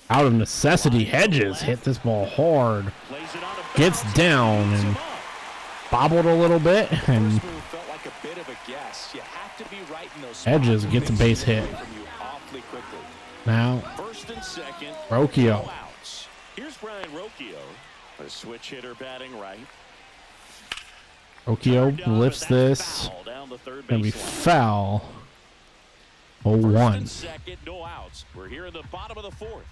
S1: out of necessity. Hedges hit this ball hard. Gets down and bobbled a little bit, and
S3: Felt like a bit of a guess. You have to be right in those
S1: Hedges
S3: spots.
S1: gets a base hit.
S3: From you awfully quickly.
S1: Now
S2: First and second.
S1: Rocchio.
S2: No outs. Here's Brian Rocchio, a switch hitter batting right.
S1: Rocchio lifts this.
S2: Foul down the third
S1: Gonna be
S2: baseline.
S1: foul.
S2: First
S1: 0-1.
S2: and second, no outs. We're here in the bottom of the fourth.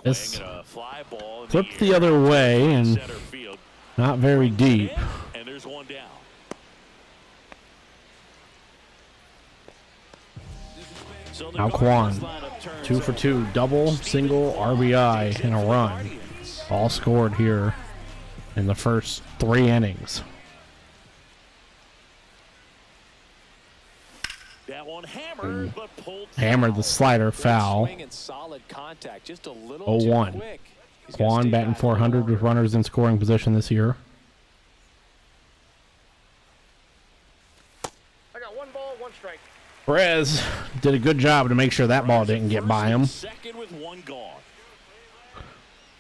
S1: This
S2: Swing and a fly ball in
S1: flipped
S2: the
S1: the
S2: air.
S1: other way and
S2: Center field.
S1: not very deep.
S2: And there's one down. So the
S1: Now
S2: Guardians
S1: Kwan.
S2: lineup turns
S1: 2 for 2.
S2: over.
S1: Double,
S2: Steven
S1: single,
S2: Kwan
S1: RBI,
S2: takes it
S1: and a
S2: for the
S1: run.
S2: Guardians.
S1: All scored here in the first 3 innings.
S2: That one hammered, but pulled
S1: Hammered the
S2: foul.
S1: slider foul.
S3: Swing and solid contact. Just a little
S1: 0-1.
S3: too quick. He's gonna
S1: Kwan
S3: stay
S1: batting
S3: back
S1: 400 with
S3: longer.
S1: runners in scoring position this year.
S4: I got 1 ball, 1 strike.
S1: Perez did a good job to make sure that ball didn't get by him.
S2: Second with one gone.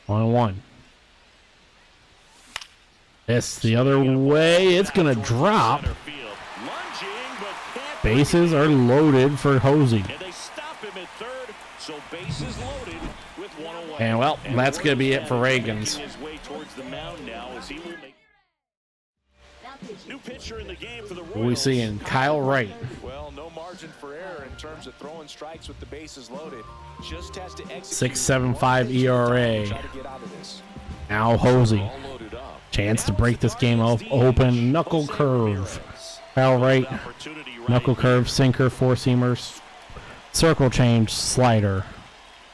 S1: 1-1. This the other way. It's going to drop.
S2: Center field. Lunging, but can't
S1: Bases are loaded for Hosey.
S2: And they stop him at third, so bases loaded with one away.
S1: And, well, that's gonna be it for
S2: Reagan's
S1: Reagan's.
S2: making his way towards the mound now as he will make
S6: Now pitching.
S2: new pitcher in the game for the Royals.
S1: What we seeing? Kyle Wright.
S3: Well, no margin for error in terms of throwing strikes with the bases loaded. Just has to execute
S1: 6.75
S3: one pitch at a time
S1: ERA.
S3: to try to get out of this.
S1: Now Hosey.
S2: All loaded up.
S1: Chance to break this game open. Knuckle curve. Kyle Wright.
S2: Opportunity right
S1: Knuckle
S2: here.
S1: curve, sinker, 4-seamers. Circle change, slider.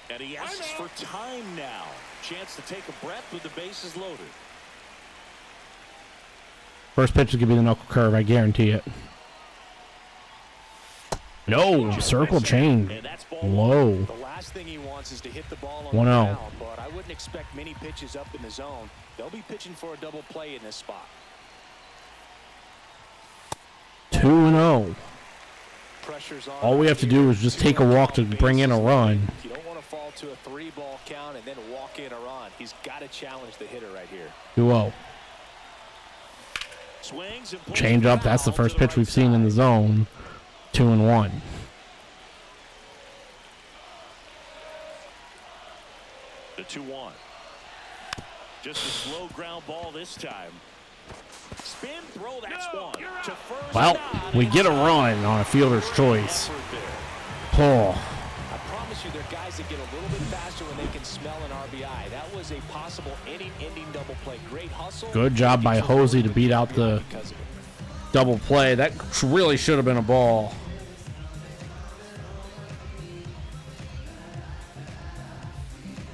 S2: And he asks for time now. Chance to take a breath with the bases loaded.
S1: First pitch is going to be the knuckle curve, I guarantee it. No, circle change.
S2: And that's ball
S1: Low.
S3: The last thing he wants is to hit the ball on
S1: 1-0.
S3: the ground, but I wouldn't expect many pitches up in the zone. They'll be pitching for a double play in this spot.
S1: 2-0.
S3: Pressure's on.
S1: All we have to do is just take a walk to bring in a run.
S3: You don't want to fall to a 3-ball count and then walk in a run. He's got to challenge the hitter right here.
S1: 2-0.
S2: swings and pulls
S1: Change
S2: it
S1: up. That's the
S2: foul
S1: first
S2: to the
S1: pitch we've
S2: right
S1: seen in the
S2: side.
S1: zone. 2-1.
S2: The 2-1. Just a slow ground ball this time. Spin throw, that's one. To first,
S1: Well,
S2: not.
S1: we get a run on a fielder's choice.
S2: Effort there.
S1: Oh,
S3: I promise you, there are guys that get a little bit faster when they can smell an RBI. That was a possible inning-ending double play. Great hustle.
S1: good job by Hosey to beat out the
S3: Because of it.
S1: double play. That really should have been a ball.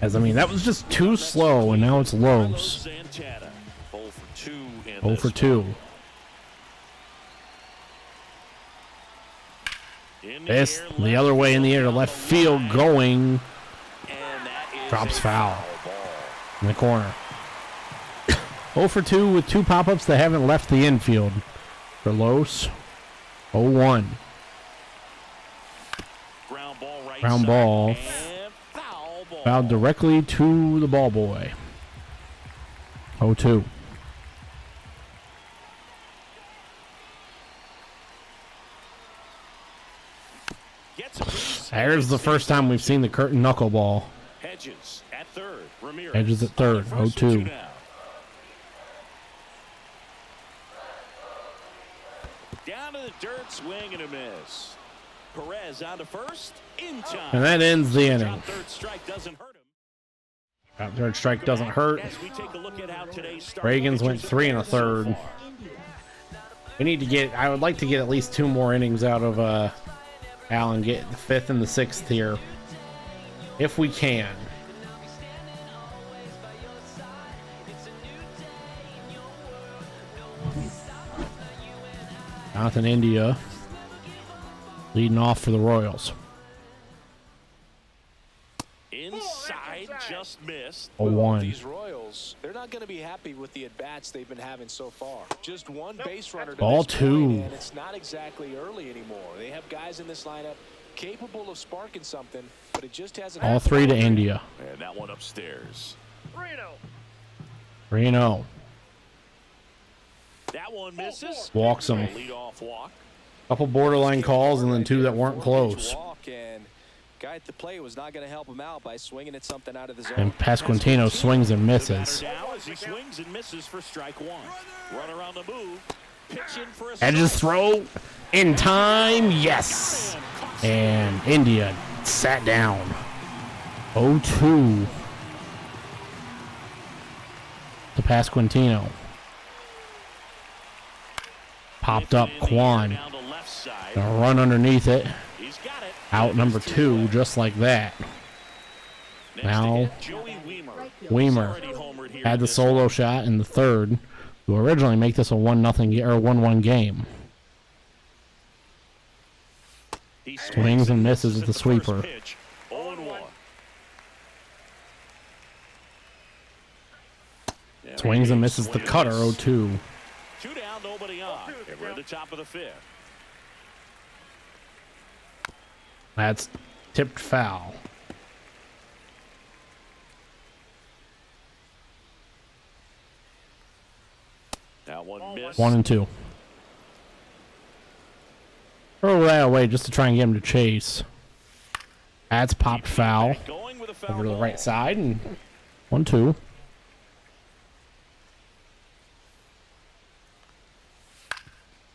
S1: As I mean, that was just too slow, and now it's
S2: Carlos
S1: Los.
S2: Santana, 0 for 2 in
S1: 0
S2: this
S1: for
S2: one.
S1: 2.
S2: In
S1: This,
S2: air,
S1: the
S2: left
S1: other way in the air to
S2: down
S1: left
S2: the
S1: field
S2: line.
S1: going.
S2: And that is
S1: Drops
S2: a
S1: foul
S2: ball.
S1: in the corner. 0 for 2 with 2 pop-ups that haven't left the infield. For Los, 0-1.
S2: Ground ball right
S1: Ground
S2: side,
S1: ball.
S2: and foul ball.
S1: Fouled directly to the ball boy. 0-2.
S2: Gets a piece.
S1: There's the first time we've seen the curtain knuckleball.
S2: Hedges at third. Ramirez.
S1: Hedges at third.
S2: on the first
S1: 0-2.
S2: and 2 down. Down to the dirt, swing and a miss. Perez on to first, in time.
S1: And that ends the inning.
S2: Drop third strike doesn't hurt him.
S1: That third strike doesn't hurt.
S2: As we take a look at how today's starting
S1: Reagans went
S2: pitchers
S1: 3
S2: have fared so1/3. far.
S1: We need to get, I would like to get at least 2 more innings out of Allen, get the 5th and the 6th here. If we can. Jonathan India leading off for the Royals.
S2: Inside, just missed.
S1: 0-1.
S5: These Royals, they're not going to be happy with the at-bats they've been having so far. Just one base runner to
S1: Ball
S5: this
S1: 2.
S5: point, and it's not exactly early anymore. They have guys in this lineup capable of sparking something, but it just hasn't
S1: All
S5: happened
S1: 3 to
S5: already.
S1: India.
S2: And that one upstairs.
S4: Reno.
S1: 3-0.
S2: That one misses.
S1: Walks him.
S2: Lead off walk.
S1: Couple borderline calls and then 2 that weren't close.
S5: Walk, and guy at the plate was not going to help him out by swinging at something out of the zone.
S1: And Pasquantino swings and misses.
S2: Now as he swings and misses for strike 1. Run around the move. Pitch in for a
S1: Hedges
S2: strike.
S1: throw in time. Yes. And India sat down. 0-2 to Pasquantino. Popped up Kwan.
S2: Down the left side.
S1: Gonna run underneath it.
S2: He's got it.
S1: Out number 2, just like that.
S2: Next
S1: Now,
S2: to hit, Joey Weimer.
S1: Weimer
S2: Already homered here
S1: had
S2: in
S1: the
S2: this
S1: solo
S2: one.
S1: shot in the 3rd to originally make this a 1-0 or 1-1 game.
S2: He
S1: Swings and misses at the
S2: first
S1: sweeper.
S2: pitch. 0-1. Yeah,
S1: Swings and
S2: Reagans
S1: misses the
S2: swing and
S1: cutter.
S2: miss.
S1: 0-2.
S2: 2 down, nobody on. And we're at the top of the 5th.
S1: That's tipped foul.
S2: That one missed.
S1: 1-2. Throw that away just to try and get him to chase. That's popped foul
S2: Going with a foul
S1: over to the
S2: ball.
S1: right side and 1-2.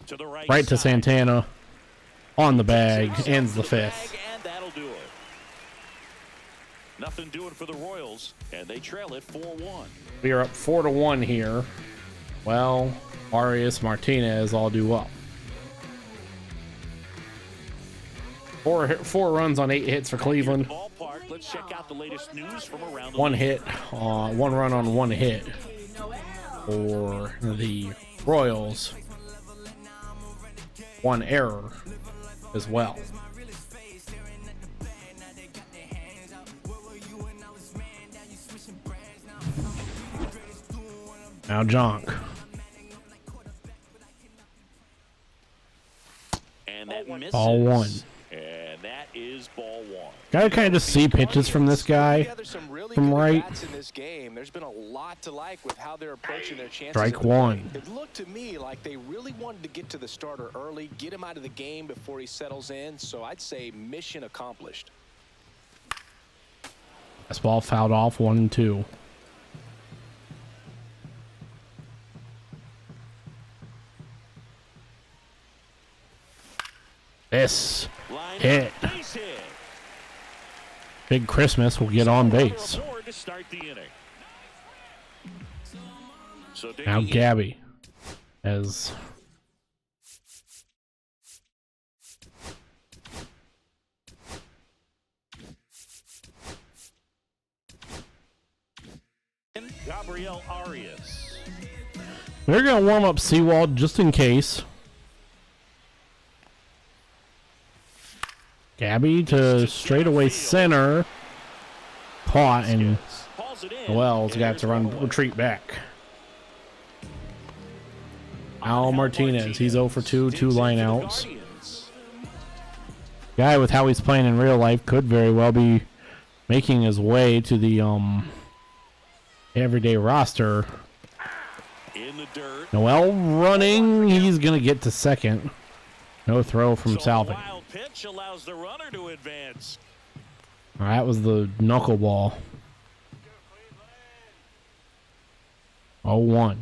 S2: To the right,
S1: Right to
S2: side.
S1: Santana on the bag.
S2: Takes
S1: Ends the
S2: himself to
S1: 5th.
S2: bag, and that'll do it. Nothing doing for the Royals, and they trail it 4-1.
S1: We are up 4-1 here. Well, Arias Martinez all do up. Four runs on 8 hits for Cleveland.
S2: Ballpark. Let's check out the latest news from around the
S1: 1
S2: league.
S1: hit, 1 run on 1 hit for the Royals. 1 error as well. Now Jonk.
S2: And that misses.
S1: Ball 1.
S2: And that is ball 1.
S1: Gotta kind of just see pitches from this guy.
S5: Together some really
S1: from
S5: good
S1: right.
S5: bats in this game. There's been a lot to like with how they're approaching their chances.
S1: Strike
S5: at the
S1: 1.
S5: plate. It looked to me like they really wanted to get to the starter early, get him out of the game before he settles in. So I'd say mission accomplished.
S1: This ball fouled off 1-2. This
S2: Line
S1: hit.
S2: base hit.
S1: Big Christmas will get on base.
S2: Aboard to start the inning. So
S1: Now
S2: digging in.
S1: Gabby as
S2: Gabriel Arias.
S1: they're gonna warm up Seawald just in case. Gabby to straightaway center. Caught, and
S2: Hauls it in,
S1: Noel's
S2: and
S1: got
S2: here's
S1: to run,
S2: one away.
S1: retreat back. Al Martinez, he's 0 for 2, 2
S2: Digs into the
S1: lineouts.
S2: Guardians.
S1: Guy with how he's playing in real life could very well be making his way to the everyday roster.
S2: In the dirt.
S1: Noel running, he's gonna get to second. No throw from
S2: So a
S1: Salvin.
S2: wild pitch allows the runner to advance.
S1: That was the knuckleball. 0-1.
S2: Late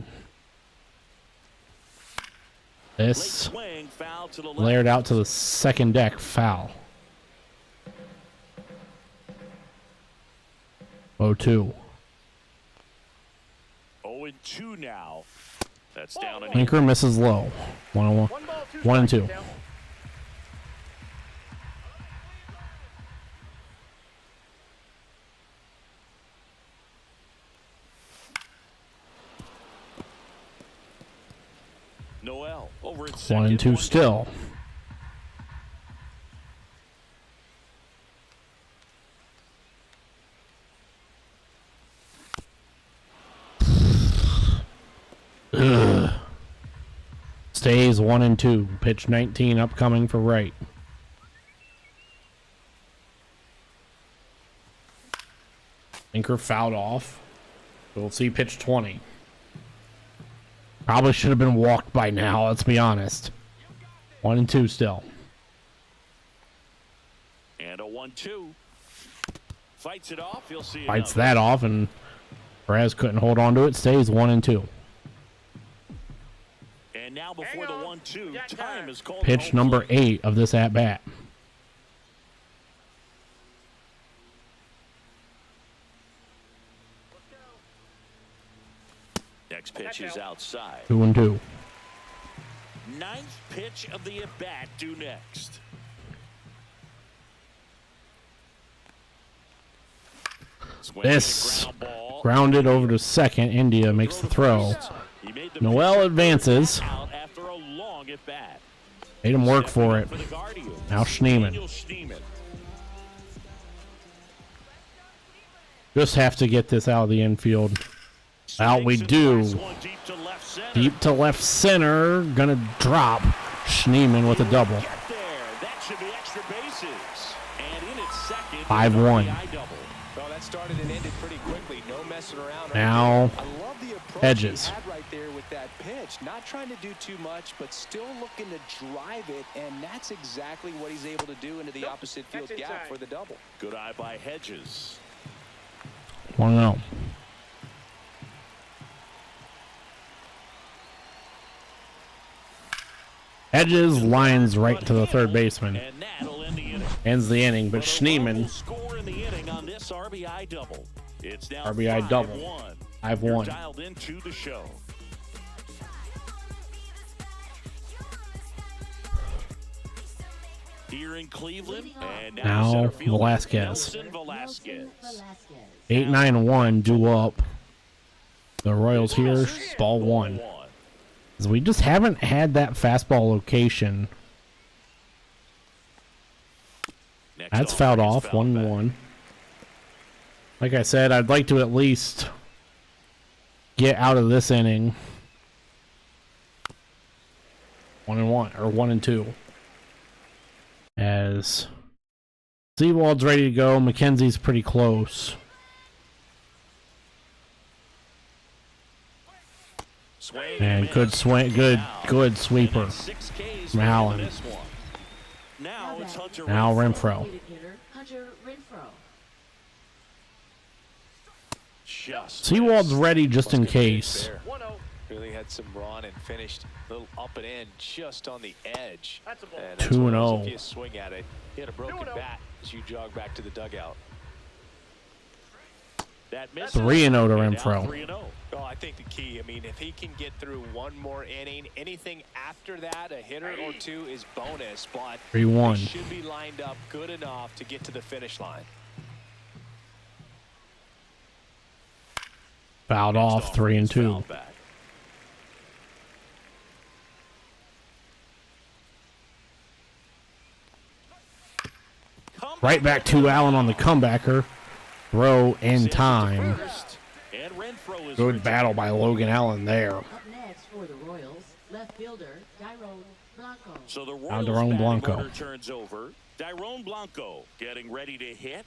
S1: This
S2: swing, foul to the left.
S1: layered out to the second deck, foul. 0-2.
S2: 0-2 now. That's down and
S1: Linker misses low. 1-1. 1 and 2.
S2: Noel over at second.
S1: 1 and 2
S2: 1
S1: still. Ugh. Stays 1 and 2. Pitch 19 upcoming for right. Linker fouled off. We'll see pitch 20. Probably should have been walked by now, let's be honest. 1 and 2 still.
S2: And a 1-2. Fights it off. You'll see
S1: Fights
S2: another.
S1: that off, and Perez couldn't hold on to it. Stays 1 and 2.
S2: And now before the 1-2, time is called.
S1: Pitch
S2: home
S1: number
S2: plate.
S1: 8 of this at bat.
S2: Next pitch is outside.
S1: 2 and 2.
S2: Ninth pitch of the at bat due next. Swinging
S1: This
S2: a ground ball.
S1: grounded over to second. India makes the throw.
S2: He made the
S1: Noel
S2: pitcher
S1: advances.
S2: out after a long at bat.
S1: Made him work for it.
S2: For the Guardians,
S1: Now Schneemann.
S2: Daniel Schneemann.
S1: Just have to get this out of the infield. Out we
S2: Swings and
S1: do.
S2: flies one deep to left center.
S1: Deep to left center. Gonna drop. Schneemann with a double.
S2: Get there. That should be extra bases. And in its second,
S1: 5-1.
S2: RBI double.
S5: Well, that started and ended pretty quickly. No messing around.
S1: Now,
S5: I love the approach
S1: Hedges.
S5: he had right there with that pitch. Not trying to do too much, but still looking to drive it, and that's exactly what he's able to do into the opposite field
S4: That's
S5: gap
S4: inside.
S5: for the double.
S2: Good eye by Hedges.
S1: 1-0. Hedges lines right to the third baseman.
S2: And that'll end the inning.
S1: Ends the inning, but
S2: But a
S1: Schneemann,
S2: local score in the inning on this RBI double. It's now
S1: RBI
S2: 5-1.
S1: double.
S2: You're
S1: 5-1.
S2: dialed into the show. Here in Cleveland, and
S1: Now,
S2: center fielder
S1: Velasquez.
S2: Nelson Velasquez.
S6: Velasquez.
S1: 8-9-1, due up. The Royals here, ball 1. So we just haven't had that fastball location.
S2: Next
S1: That's
S2: on
S1: fouled
S2: base,
S1: off,
S2: fouled back.
S1: 1-1. Like I said, I'd like to at least get out of this inning 1-1 or 1-2. As Seawald's ready to go, McKenzie's pretty close.
S2: Swing
S1: And good
S2: miss.
S1: swing, good sweeper.
S2: And 6 Ks
S1: from
S2: for him in
S1: Allen.
S2: this one. Now it's Hunter
S1: Now
S2: Renfroe.
S1: Renfro.
S6: Leading hitter, Hunter Renfro.
S2: Just
S1: Seawald's
S2: missed.
S1: ready just in
S5: Must have been
S1: case.
S5: fair.
S4: 1-0.
S5: Really had some run and finished a little up and in just on the edge.
S4: That's a ball.
S5: And that's
S1: 2-0.
S5: one of those, if you swing at it, hit a broken
S4: 2-0.
S5: bat as you jog back to the dugout.
S2: That misses.
S1: 3-0 to
S2: And now
S1: Renfro.
S2: 3-0.
S5: Well, I think the key, I mean, if he can get through one more inning, anything after that, a hitter or two is bonus, but
S1: 3-1.
S5: he should be lined up good enough to get to the finish line.
S1: Fouled
S2: Next
S1: off, 3-2.
S2: fouled back.
S1: Right back to Allen on the comebacker. Throw in time.
S2: And Renfro is
S1: Good battle by Logan Allen there.
S6: Up next for the Royals, left fielder Tyrone Blanco.
S2: So the
S1: Now
S2: Royals
S1: Tyrone
S2: batting
S1: Blanco.
S2: order turns over. Tyrone Blanco getting ready to hit.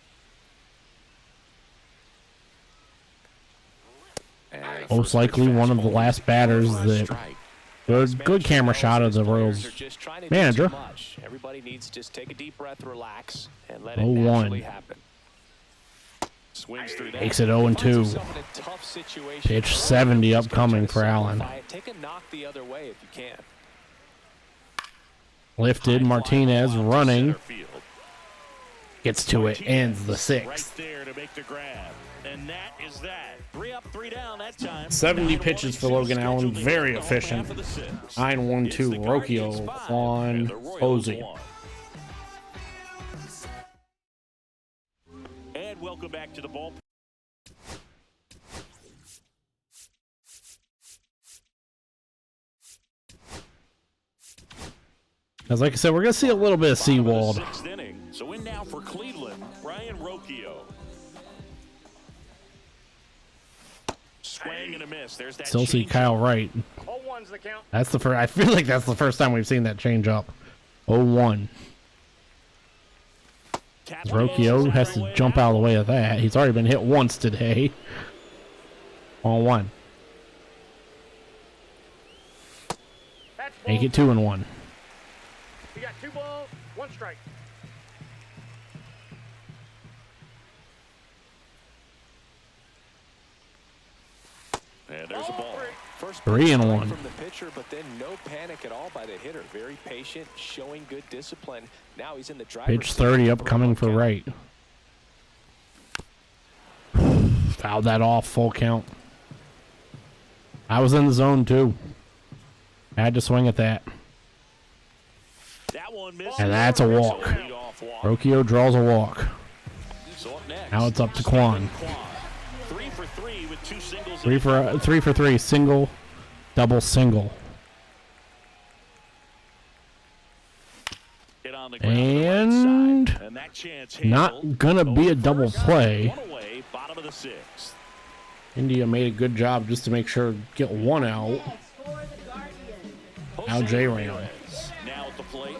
S1: Most likely one of the last batters that good camera shot of the Royals manager.
S3: Everybody needs to just take a deep breath, relax, and let it
S1: 0-1.
S3: naturally happen.
S2: Swings through that.
S1: Makes it 0-2. Pitch 70 upcoming for Allen.
S3: Take a knock the other way if you can.
S1: Lifted, Martinez running.
S2: Center field.
S1: Gets to it, ends the
S2: Right
S1: sixth.
S2: there to make the grab. And that is that. 3 up, 3 down that time.
S1: 70
S2: 9-1
S1: pitches for
S2: two
S1: Logan Allen,
S2: scheduled
S1: very
S2: in the home
S1: efficient.
S2: half of the sixth.
S1: 9-1-2,
S2: It's the Guardians
S1: Rocchio,
S2: 5
S1: Juan,
S2: and the Royals
S1: Posey.
S2: 1. And welcome back to the ball.
S1: As like I said, we're going to see a little bit of
S2: Bottom of the
S1: Seawald.
S2: sixth inning. So in now for Cleveland, Brian Rocchio. Swing and a miss. There's that
S1: Still see
S2: changeup.
S1: Kyle Wright.
S4: 0-1's the count.
S1: That's the first. I feel like that's the first time we've seen that change up. 0-1. Rocchio has to jump out of the way of that. He's already been hit once today. 0-1.
S4: That's
S1: Make
S4: ball.
S1: it 2-1.
S4: You got 2 balls, 1 strike.
S2: And there's a ball.
S3: First
S1: 3-1.
S3: from the pitcher, but then no panic at all by the hitter. Very patient, showing good discipline. Now he's in the driver's
S1: Pitch
S3: seat
S1: 30
S3: a
S1: upcoming for
S3: count.
S1: Wright. Fouled that off, full count. I was in the zone too. I had to swing at that.
S2: That one misses.
S1: And that's a walk.
S2: Leadoff walk.
S1: Rocchio draws a walk.
S2: So up next,
S1: Now it's up to Quan.
S2: 3 for 3 with 2 singles.
S1: 3 for 3, single, double, single.
S2: Hit on the ground to the right
S1: And
S2: side. And that chance
S1: not
S2: handled.
S1: gonna be a
S2: Over
S1: double
S2: first,
S1: play.
S2: 1 away, bottom of the 6th.
S1: India made a good job just to make sure get one out.
S6: Next for the Guardians,
S1: Al J. ran.
S2: Ramirez now at the plate.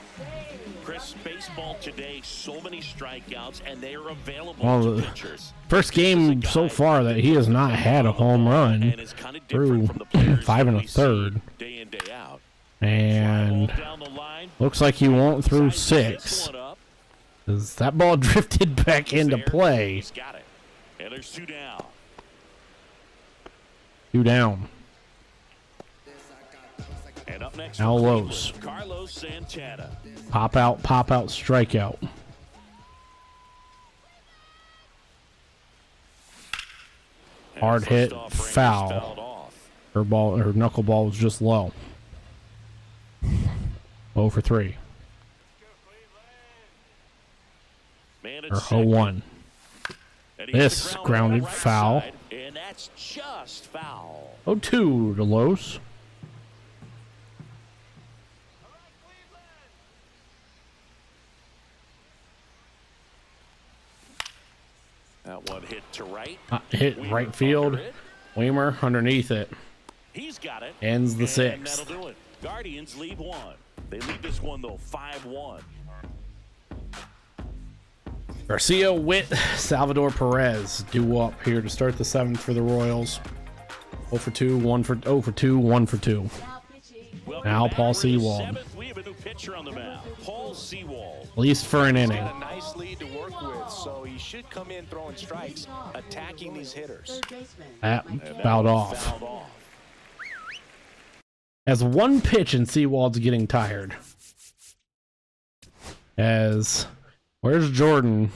S2: Chris, baseball today, so many strikeouts, and they are available
S1: Well,
S2: to
S1: the
S2: pitchers.
S1: first game so far that he has not had a home run
S2: And it's kind of
S1: through
S2: different from the players
S1: 5
S2: that
S1: and a
S2: we see
S1: third.
S2: Day in, day out.
S1: And
S2: Fly ball down the line.
S1: looks like he won't through
S2: Sizes this
S1: 6.
S2: one up.
S1: 'Cause that ball drifted back into
S2: There.
S1: play.
S2: He's got it. And there's 2 down.
S1: 2 down.
S2: And up next,
S1: Al
S2: for
S1: Los.
S2: Cleveland, Carlos Santana.
S1: Pop out, strikeout.
S2: And
S1: Hard
S2: first
S1: hit,
S2: offering is
S1: foul.
S2: fouled off.
S1: Her knuckleball was just low. 0 for 3.
S2: Man at
S1: Or
S2: second.
S1: 0-1.
S2: And he hit
S1: This
S2: the ground
S1: grounded
S2: on the right
S1: foul.
S2: side, and that's just foul.
S1: 0-2 to Los.
S2: That one hit to right.
S1: Hit
S2: Weaver
S1: right field.
S2: under it.
S1: Weimer underneath it.
S2: He's got it.
S1: Ends the
S2: And
S1: 6th.
S2: that'll do it. Guardians lead 1. They lead this one, though, 5-1.
S1: Garcia, Witt, Salvador Perez due up here to start the 7th for the Royals. 0 for 2, 1 for 0 for 2, 1 for 2.
S6: now pitching
S2: Welcome
S1: Now
S2: back.
S1: Paul
S2: We're in the
S1: Sewald.
S2: 7th. We have a new pitcher on the mound, Paul Sewald.
S1: At least for an inning.
S3: Got a nice lead to work with, so he should come in throwing strikes, attacking these hitters.
S6: third baseman.
S1: That
S2: And that
S1: fouled
S2: one
S1: off.
S2: Fouled off.
S1: As one pitch and Sewald's getting tired. As where's Jordan?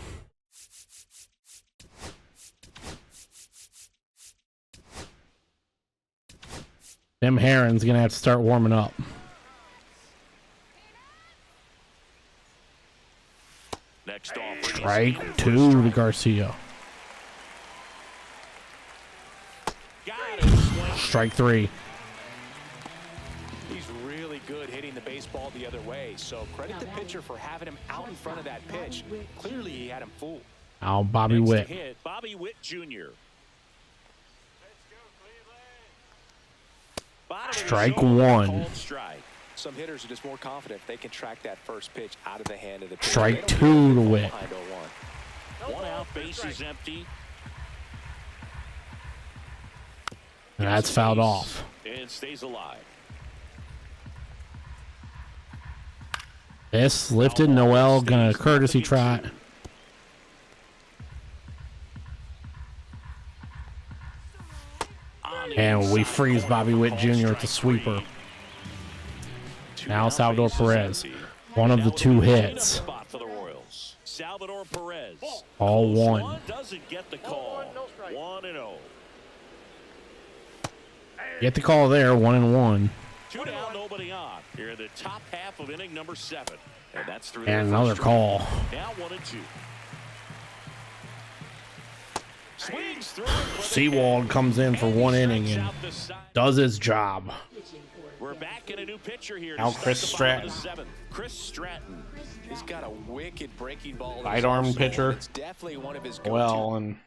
S1: Tim Herron's gonna have to start warming up.
S2: Next off.
S1: Strike 2 to Garcia.
S2: Got it. Swing.
S1: Strike 3.
S3: He's really good hitting the baseball the
S5: the other way. So credit the pitcher for having him out in front of that pitch. Clearly, he had him fooled.
S1: Now Bobby
S2: Next to
S1: Witt.
S2: hit, Bobby Witt Jr. Bottom of the
S1: Strike
S2: zone,
S1: one.
S2: called strike.
S5: Some hitters are just more confident if they can track that first pitch out of the hand of the pitcher.
S1: Strike
S5: They don't
S1: two
S5: really
S1: to
S5: fall
S1: Witt.
S5: behind 0-1.
S2: One out, base is empty.
S1: And that's fouled off.
S2: And stays alive.
S1: This lifted. Noel gonna courtesy trot.
S2: On the
S1: And we
S2: inside
S1: freeze
S2: corner,
S1: Bobby Witt
S2: called
S1: Jr. at
S2: strike
S1: the sweeper.
S2: three. Two
S1: Now
S2: out,
S1: Salvador
S2: base is
S1: Perez.
S2: empty.
S1: One of
S2: Now
S1: the
S2: with a
S1: two
S2: cleanup
S1: hits.
S2: spot for the Royals. Salvador Perez.
S1: All
S2: Close
S1: one.
S2: doesn't get the call. 1-0.
S1: Get the call there. 1-1.
S2: 2 down, nobody on. Here in the top half of inning number 7. And that's through
S1: And
S2: the
S1: another
S2: first
S1: call.
S2: Now 1-2. Swings through it for the
S1: Seawald
S2: hit.
S1: comes in for
S2: And he
S1: one inning
S2: strikes
S1: and
S2: out the side.
S1: does his job.
S2: We're back in a new pitcher here.
S1: Now
S2: to start
S1: Chris
S2: the bottom of the
S1: Stratton.
S2: 7th. Chris Stratton.
S5: He's got a wicked breaking ball. in his
S1: Sidearm
S5: arsenal,
S1: pitcher.
S5: and it's definitely one of his go-to.
S1: Well, and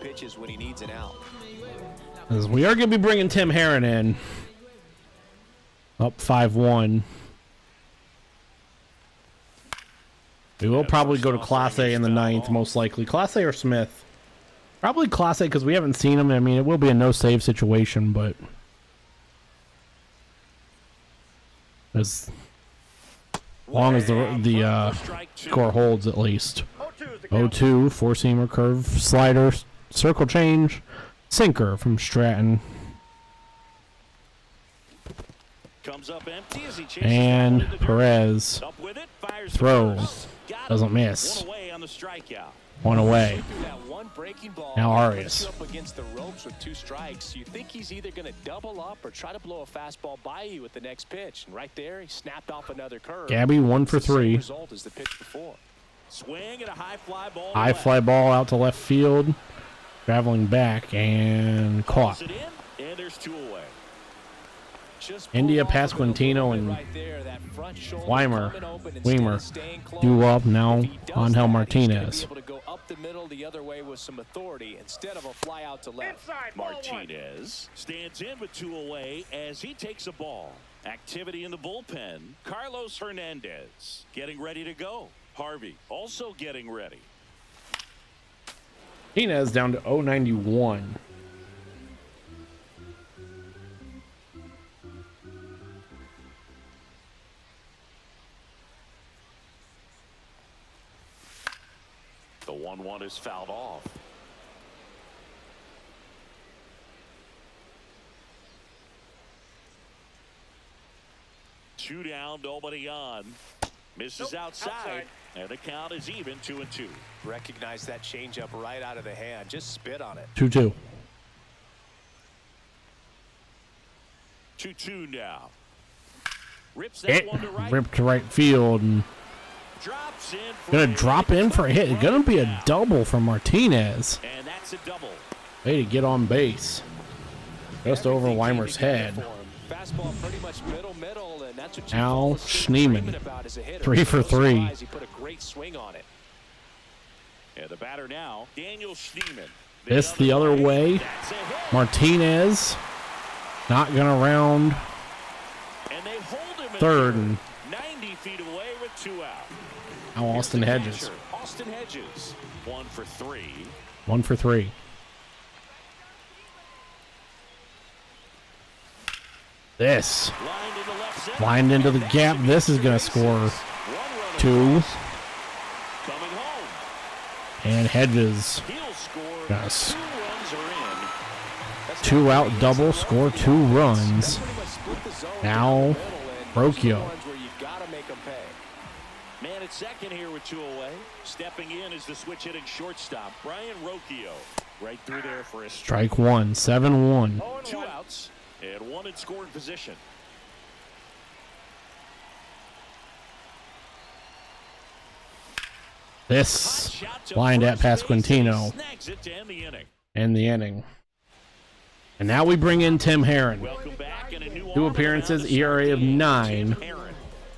S5: pitches when he needs an out.
S1: as we are going to be bringing Tim Herron in. Up 5-1. We will probably go to Class A in the 9th, most likely. Class A or Smith. Probably Class A because we haven't seen him. I mean, it will be a no-save situation, but as long as the
S2: Strike 2.
S1: score holds, at least.
S4: 0-2 is the count.
S1: 0-2, four-seamer curve, slider, circle change, sinker from Stratton.
S2: Comes up empty as he chases
S1: And
S2: that one in the dirt.
S1: Perez
S2: Up with it, fires to
S1: throw.
S2: first. Got
S1: Doesn't
S2: him.
S1: miss.
S2: One away on the strikeout.
S1: One away.
S5: Through that one breaking ball,
S1: Now
S5: that
S1: Arias.
S5: puts you up against the ropes with 2 strikes. You think he's either going to double up or try to blow a fastball by you with the next pitch. And right there, he snapped off another curve.
S1: Gabby 1 for
S5: It's the same
S1: 3.
S5: result as the pitch before.
S2: Swing and a high fly ball.
S1: High
S2: left.
S1: fly ball out to left field. Traveling back and caught.
S2: Calls it in, and there's 2 away.
S5: Just
S1: India,
S5: pulled off a little
S1: Pasquantino,
S5: movement
S1: and
S5: right there, that front shoulder
S1: Weimer.
S5: coming open instead of
S1: Weimer
S5: staying close.
S1: due up now.
S5: If he does
S1: Angel
S5: that, he's gonna
S1: Martinez.
S5: be able to go up the middle the other way with some authority instead of a fly out to left.
S4: Inside, ball 1.
S2: Martinez stands in with 2 away as he takes a ball. Activity in the bullpen. Carlos Hernandez getting ready to go. Harvey also getting ready.
S1: Martinez down to 091.
S2: The 1-1 is fouled off. Two down, nobody on. Misses
S4: Nope,
S2: outside,
S4: outside.
S2: and the count is even 2-2.
S5: Recognize that changeup right out of the hand. Just spit on it.
S1: 2-2.
S2: 2-2 now. Rips that
S1: Hit.
S2: one to right.
S1: Ripped to right field. And
S2: Drops in. For
S1: gonna drop in for a hit. It's gonna be a double for Martinez.
S2: And that's a double.
S1: Way to get on base. Just over
S5: Everything came
S1: Weimer's
S5: together
S1: head.
S5: for him. Fastball pretty much middle, and that's what you
S1: Al
S5: fall asleep
S1: Schneemann.
S5: dreaming about as a hitter.
S1: 3 for
S5: No
S1: 3.
S5: surprise, he put a great swing on it.
S2: And the batter now, Daniel Schneemann.
S1: This the other way.
S2: That's a hit.
S1: Martinez not gonna round
S2: And they hold him in
S1: third,
S2: here.
S1: and
S2: 90 feet away with 2 out.
S1: now Austin
S2: Here's the
S1: Hedges.
S2: catcher, Austin Hedges. 1 for 3.
S1: 1 for 3. This
S2: Lined into left center.
S1: lined into the
S2: And that
S1: gap.
S2: should be
S1: This is gonna
S2: bases.
S1: score
S2: One run
S1: 2.
S2: across. Coming home.
S1: And Hedges
S2: He'll score.
S1: Yes.
S2: 2 runs are in.
S5: That's
S1: 2 out
S5: what
S1: double,
S5: he is.
S1: score 2 runs.
S5: Pretty much split the zone
S1: Now,
S5: down the middle, and those are the
S1: Rocchio.
S5: ones where you gotta make 'em pay.
S2: Man at second here with 2 away. Stepping in is the switch hitting shortstop, Brian Rocchio. Right through there for a strike.
S1: Strike 1, 7-1.
S2: 2
S4: 0-1.
S2: outs and 1 in scoring position.
S1: This
S2: Shot to
S1: lined at
S2: first base, and he
S1: Pasquantino
S2: snags it to end the inning.
S1: in the inning. And now we bring in Tim Herron.
S2: Welcome back, and a new
S1: 2
S2: arm
S1: appearances,
S2: on the mound to start
S1: ERA
S2: the
S1: of
S2: game.
S1: 9.
S2: Tim Herron.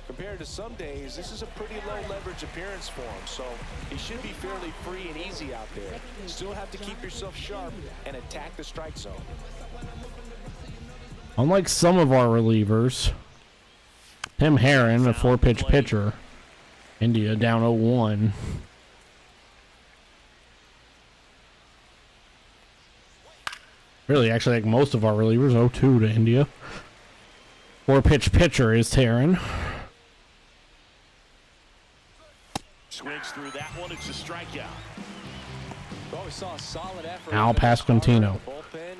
S5: Compared to some days, this is a pretty low leverage appearance for him, so he should be fairly free and easy out there. Still have to keep yourself sharp and attack the strike zone.
S1: Unlike some of our relievers, Tim Herron, a 4-pitch pitcher. India down 0-1. Really, actually, like most of our relievers, 0-2 to India. 4-pitch pitcher is Herron.
S2: Swings through that one. It's a strikeout.
S5: Well, we saw a solid effort.
S1: Al Pasquantino.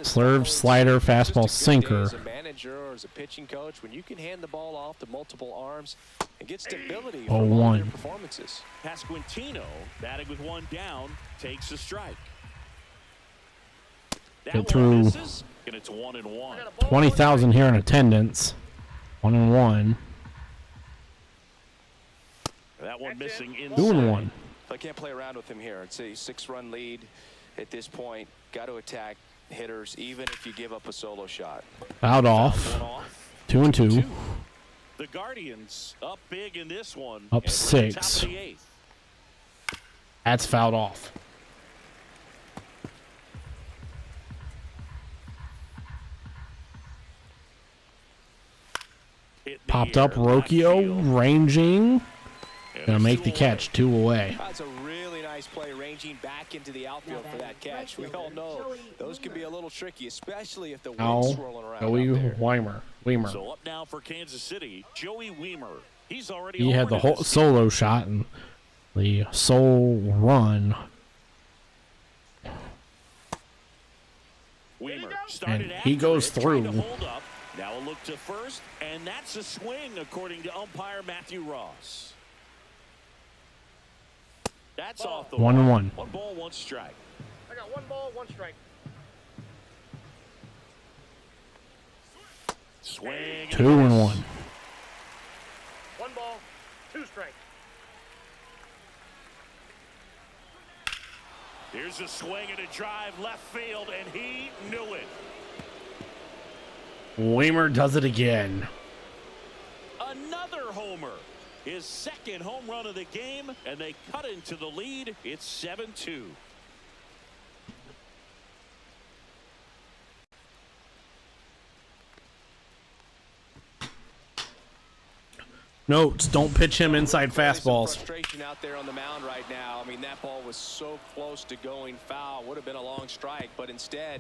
S1: Slurve, slider, fastball, sinker.
S5: As a manager or as a pitching coach, when you can hand the ball off to multiple arms and get stability from all
S1: 0-1.
S5: their performances.
S2: Pasquantino, batting with 1 down, takes a strike. That
S1: Get
S2: one
S1: through
S2: misses, and it's 1-1.
S1: 20,000 here in attendance. 1-1.
S2: That one missing inside.
S1: 2-1.
S5: I can't play around with him here. It's a 6-run lead at this point. Got to attack hitters, even if you give up a solo shot.
S1: Fouled off. 2-2.
S2: The Guardians up big in this one.
S1: Up
S2: and we're at the top
S1: 6.
S2: of the 8th.
S1: That's fouled off.
S2: Hit in the
S1: Popped
S2: air,
S1: up
S2: left
S1: Rocchio,
S2: field.
S1: ranging.
S2: And
S1: Gonna
S2: it's
S1: make
S2: 2
S1: the
S2: away.
S1: catch, 2 away.
S5: That's a really nice play, ranging back into the outfield for that catch. We all know those can be a little tricky, especially if the wind's
S1: Now,
S5: swirling around
S1: Joey
S5: out there.
S1: Weimer.
S2: So up now for Kansas City, Joey Weimer. He's already
S1: He had the
S2: homered
S1: whole
S2: in this
S1: solo shot and the sole run.
S2: Weimer started
S1: And he
S2: after
S1: goes
S2: it, trying to
S1: through.
S2: hold up. Now a look to first, and that's a swing according to umpire Matthew Ross. That's off the
S1: 1-1.
S2: wall. 1 ball, 1 strike.
S4: I got 1 ball, 1 strike.
S2: Swing.
S1: 2-1.
S4: 1 ball, 2 strike.
S2: Here's a swing and a drive left field, and he knew it.
S1: Weimer does it again.
S2: Another homer. His 2nd home run of the game, and they cut into the lead. It's 7-2.
S1: Notes, don't pitch him inside
S5: Clearly some
S1: fastballs.
S5: frustration out there on the mound right now. I mean, that ball was so close to going foul. Would have been a long strike, but instead,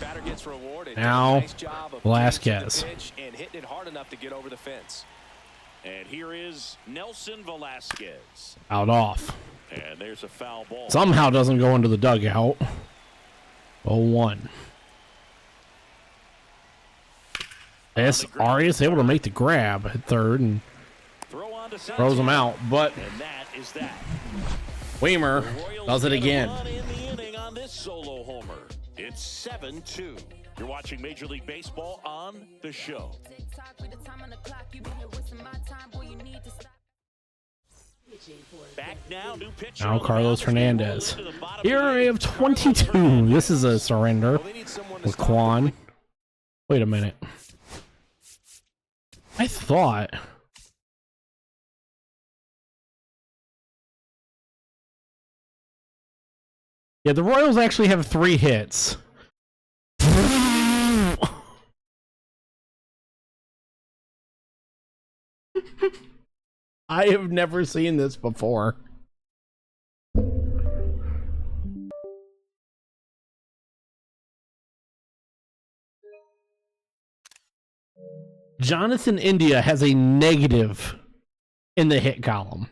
S5: batter gets rewarded.
S1: Now,
S5: Nice job of
S1: Velasquez.
S5: changing the pitch and hitting it hard enough to get over the fence.
S2: And here is Nelson Velasquez.
S1: Out off.
S2: And there's a foul ball.
S1: Somehow doesn't go into the dugout. 0-1. This Arias able to make the grab at third and
S2: Throw on to
S1: throws him out, but
S2: And that is that.
S1: Weimer
S2: Royals
S1: does it
S2: get a
S1: again.
S2: run in the inning on this solo homer. It's 7-2. You're watching Major League Baseball on The Show. Back now, new pitcher.
S1: Now
S2: on the
S1: Carlos
S2: mound as we roll
S1: Hernandez.
S2: into the bottom of the
S1: ERA
S2: eighth.
S1: of 22. This is a surrender
S5: Well, they need someone to
S1: with
S5: stop
S1: Kwan. Wait a minute. I thought. Yeah, the Royals actually have 3 hits. I have never seen this before. Jonathan India has a negative in the hit column.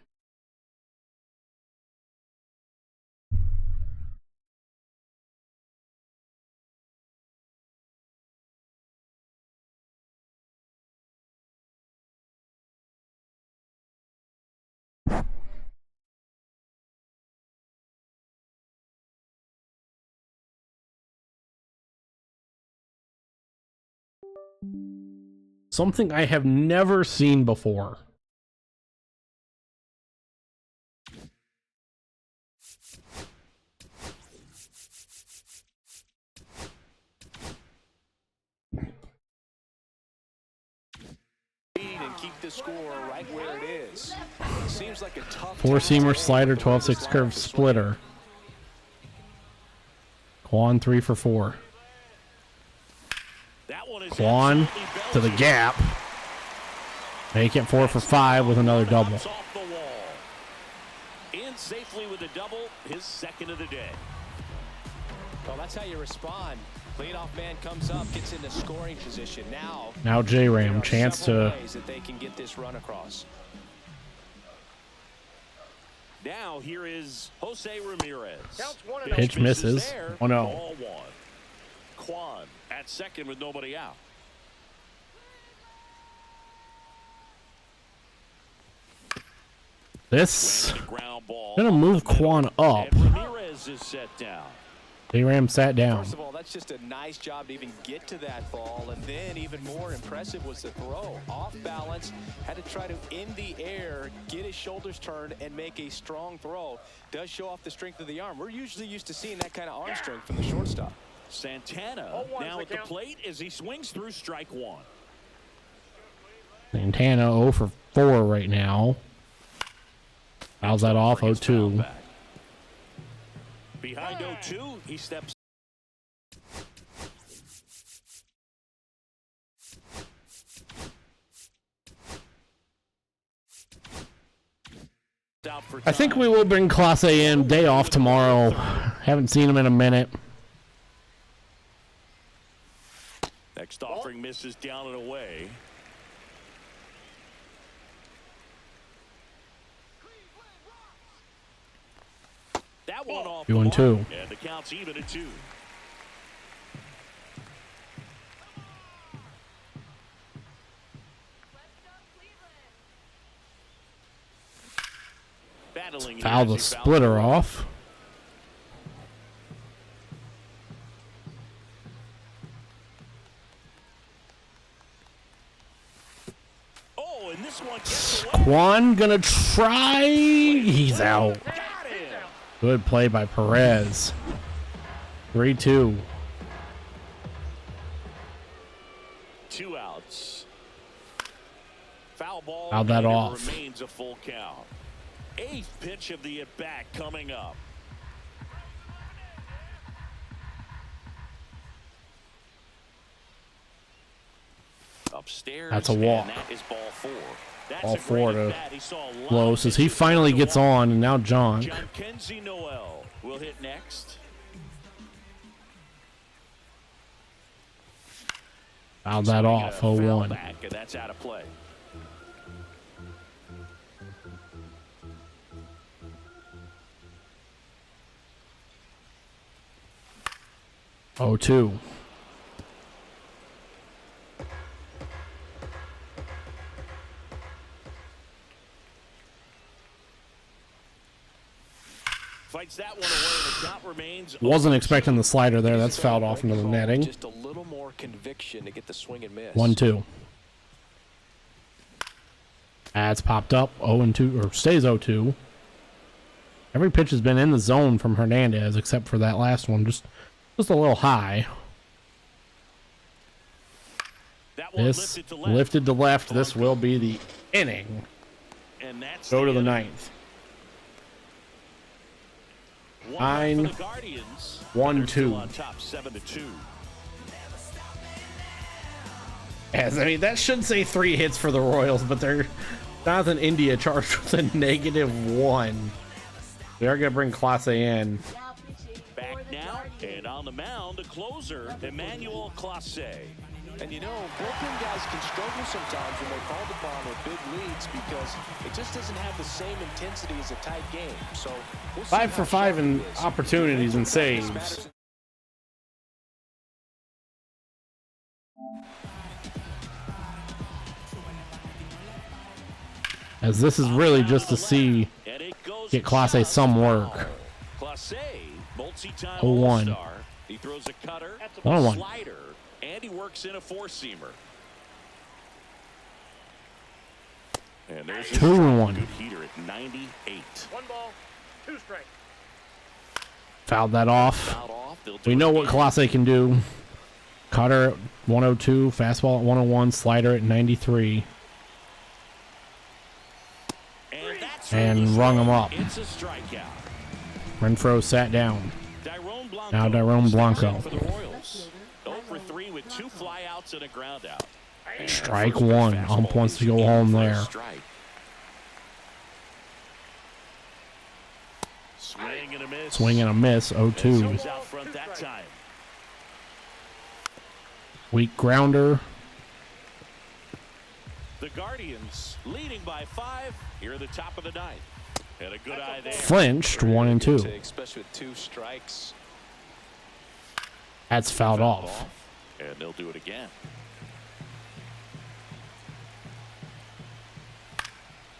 S1: Something I have never seen before.
S5: keep the score right where it is. Seems like a tough
S1: Four-seamer,
S5: task,
S1: slider,
S5: but the way
S1: 12-6
S5: this
S1: curve,
S5: lineup is
S1: splitter. Quan 3 for 4.
S2: That one is
S1: Quan
S2: absolutely
S1: to the
S2: belted.
S1: gap. Make it 4 for 5 with another double.
S2: Bounce off the wall. In safely with a double, his second of the day.
S3: Well, that's how you respond. Leadoff man comes up, gets into scoring position. Now
S1: J-Ram,
S3: there are
S1: chance
S3: several
S1: to
S3: ways that they can get this run across.
S2: Now here is Jose Ramirez.
S4: Counts 1-0.
S1: Pitch misses.
S2: There,
S1: 1-0.
S2: ball one. Quan at second with nobody out.
S1: this.
S2: Went to ground ball
S1: Gonna
S2: up
S1: move
S2: the middle,
S1: Quan up.
S2: and Ramirez is set down.
S1: J-Ram sat down.
S3: First of all, that's just a nice job to even get to that ball, and then even more impressive was the throw. Off balance, had to try to, in the air, get his shoulders turned and make a strong throw. Does show off the strength of the arm. We're usually used to seeing that kind of arm strength from the shortstop.
S2: Santana
S4: 0-1's
S2: now
S4: the
S2: at the
S4: count.
S2: plate as he swings through strike one.
S1: Santana 0 for 4 right now. Fouls that off,
S2: For his foul
S1: 0-2.
S2: back. Behind 0-2, he steps out for
S1: I think
S2: time.
S1: we will bring Class A in. Day off tomorrow. Haven't seen him in a minute.
S2: Next offering misses down and away. That one off the
S1: 2-2.
S2: mark, and the count's even at 2. Battling
S1: Foul
S2: here
S1: the
S2: as he
S1: splitter
S2: fouls.
S1: off.
S2: Oh, and this one gets away.
S1: Quan gonna try. He's out.
S2: Got him.
S1: Good play by Perez. 3-2.
S2: 2 outs. Foul ball.
S1: Fouled that
S2: and it
S1: off.
S2: Remains a full count. 8th pitch of the at-bat coming up. Upstairs.
S1: That's a walk.
S2: And that is ball 4. That's
S1: Ball
S2: a great
S1: 4 to
S2: at-bat. He saw a lot
S1: Los
S2: of
S1: as he
S2: pitches
S1: finally
S2: to
S1: gets
S2: walk.
S1: on, and now John.
S2: John Kenzie Noel will hit next.
S1: Fouled that off.
S2: Foul
S1: 0-1.
S2: back, and that's out of play.
S1: Oh, 2.
S2: Fights that one away, and the count remains.
S1: Wasn't expecting the slider there. That's fouled off into the netting.
S3: Just a little more conviction to get the swing and miss.
S1: 1-2. That's popped up. 0-2, or stays 0-2. Every pitch has been in the zone from Hernandez, except for that last one. Just a little high.
S2: That one
S1: This
S2: lifted to left.
S1: lifted to left. This will be the inning.
S2: And that's
S1: Go to the
S2: inning.
S1: 9th.
S2: One
S1: Nine,
S2: left for the Guardians.
S1: 1-2.
S2: They're still on top 7-2.
S1: As I mean, that should say 3 hits for the Royals, but they're Jonathan India charged with a -1. They are going to bring Clase in.
S6: Now pitching for
S2: Back
S6: the
S2: now,
S6: Guardians.
S2: and on the mound, the closer, Emmanuel Clase.
S3: And you know, bullpen guys can struggle sometimes when they're called upon with big leads because it just doesn't have the same intensity as a tight game. So we'll see
S1: 5 for
S3: how
S1: 5
S3: sharp
S1: in
S3: he is.
S1: opportunities and
S3: This
S1: saves.
S3: matters.
S1: As this is really just to see
S2: And it goes
S1: get Clase
S2: just
S1: some
S2: foul.
S1: work.
S2: Clase, multi-time
S1: 0-1.
S2: All-Star. He throws a cutter, a
S1: 1-1.
S2: slider, and he works in a four-seamer. And there's his
S1: 2-1.
S2: good heater at 98.
S4: 1 ball, 2 strikes.
S1: Fouled that off.
S2: Fouled off. They'll do
S1: We
S2: it
S1: know what
S2: again.
S1: Clase can do. Cutter at 102, fastball at 101, slider at 93. And rung him up.
S2: It's a strikeout.
S1: Renfroe sat down.
S2: Dyrone Blanco
S1: Now Dyrone Blanco.
S2: for the Royals. 0 for 3 with 2 flyouts and a ground out. And
S1: Strike
S2: first pitch
S1: one.
S2: fastball
S1: Ump wants to
S2: is
S1: go
S2: in
S1: home
S2: for a
S1: there.
S2: strike. Swing and a miss.
S1: Swing and a miss.
S2: And so
S1: 0-2.
S2: he's out front that time.
S1: Weak grounder.
S2: The Guardians leading by 5 here at the top of the 9th. Had a good eye there.
S1: Flinched. 1-2.
S3: Especially with 2 strikes.
S1: That's fouled off.
S2: And they'll do it again.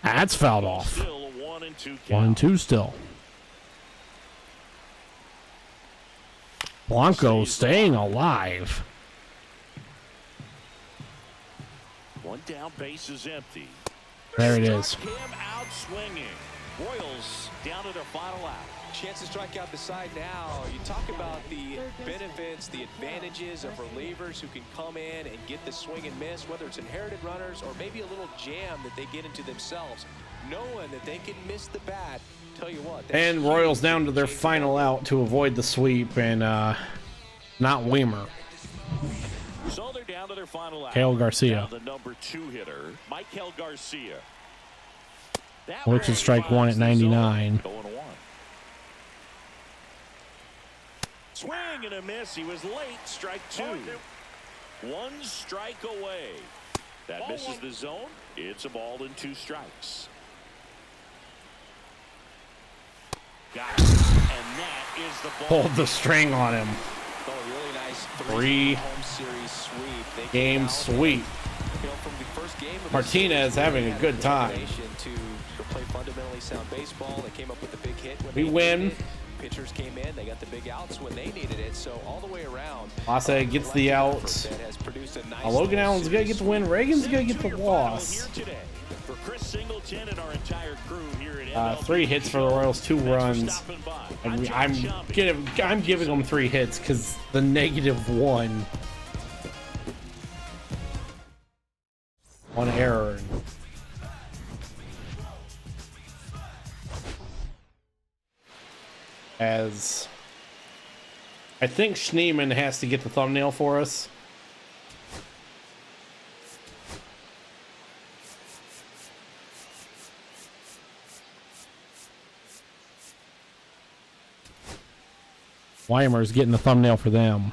S1: That's fouled off.
S2: Still a 1-2 count.
S1: 1-2 still. Blanco staying alive.
S2: 1 down, base is empty.
S1: There it is.
S2: Struck him out swinging. Royals down to their final out.
S3: Chance to strike out the side now. You talk about the benefits, the advantages of relievers who can come in and get the swing and miss, whether it's inherited runners or maybe a little jam that they get into themselves. Knowing that they can miss the bat, tell you what. that's
S1: And
S3: huge.
S1: Royals down to their final out to avoid the sweep, and not Weimer.
S2: So they're down to their final out.
S1: Kale Garcia.
S2: Now the number 2 hitter, Michael Garcia. That
S1: Which
S2: one
S1: is strike one at
S2: finds the zone.
S1: 99.
S2: 0-1. Swing and a miss. He was late. Strike 2. 1 strike away. That misses the zone. It's a ball and 2 strikes. Got it. And that is the ball.
S1: Pulled the string on him.
S3: Oh, really nice
S1: Three
S3: home series sweep. They came
S1: Game
S3: out,
S1: sweep.
S3: you know, from the first game of the
S1: Martinez
S3: series,
S1: having
S3: really
S1: a
S3: had
S1: good time.
S3: determination to play fundamentally sound baseball. They came up with the big hit when
S1: We
S3: they
S1: win.
S3: needed it. Pitchers came in, they got the big outs when they needed it. So all the way around,
S1: Lassa gets the
S3: collective
S1: outs.
S3: effort that has produced a nice
S1: Logan
S3: little
S1: Allen's gonna get the win. Reagan's gonna get the
S2: To your final
S1: loss.
S2: here today. For Chris Singleton and our entire crew here at MLB
S1: 3 hits for the Royals, 2
S2: Thanks for
S1: runs.
S2: stopping by.
S1: And
S2: John
S1: I'm
S2: Sciambi.
S1: giving them 3 hits because the -1. 1 error. As I think Schneemann has to get the thumbnail for us. Weimer's getting the thumbnail for them.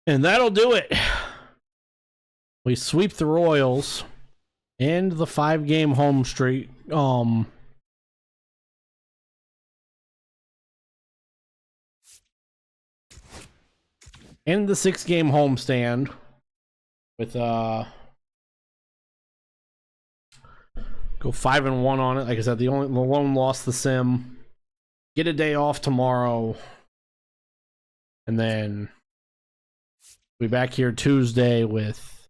S1: And that'll do it. We sweep the Royals, end the 5-game home streak. End the 6-game homestand with go 5-1 on it. Like I said, the lone lost the sim. Get a day off tomorrow, and then be back here Tuesday with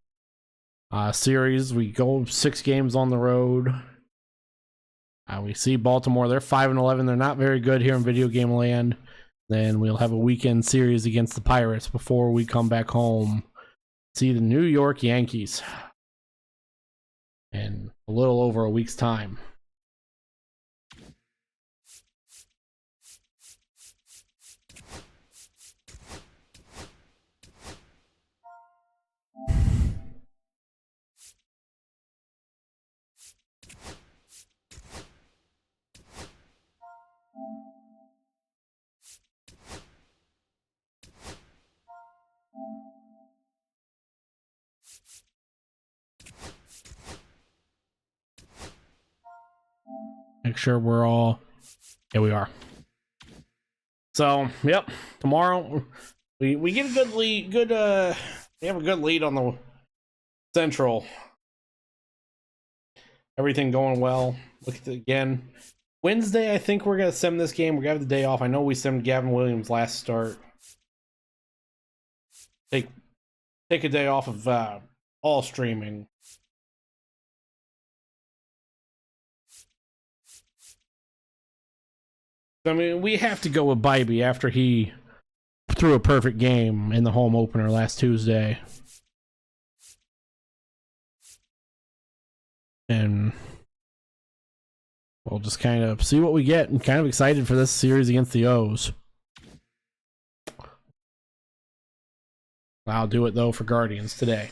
S1: series. We go 6 games on the road. We see Baltimore. They're 5-11. They're not very good here in video game land. Then we'll have a weekend series against the Pirates before we come back home. See the New York Yankees. And a little over a week's time. Make sure we're all... Yeah, we are. So, yep. Tomorrow, we get a good lead. We have a good lead on the Central. Everything going well. Look at it again. Wednesday, I think we're going to sim this game. We're going to have the day off. I know we simmed Gavin Williams last start. Take a day off of all streaming. I mean, we have to go with Bybee after he threw a perfect game in the home opener last Tuesday. And we'll just kind of see what we get, and kind of excited for this series against the O's. I'll do it, though, for Guardians today.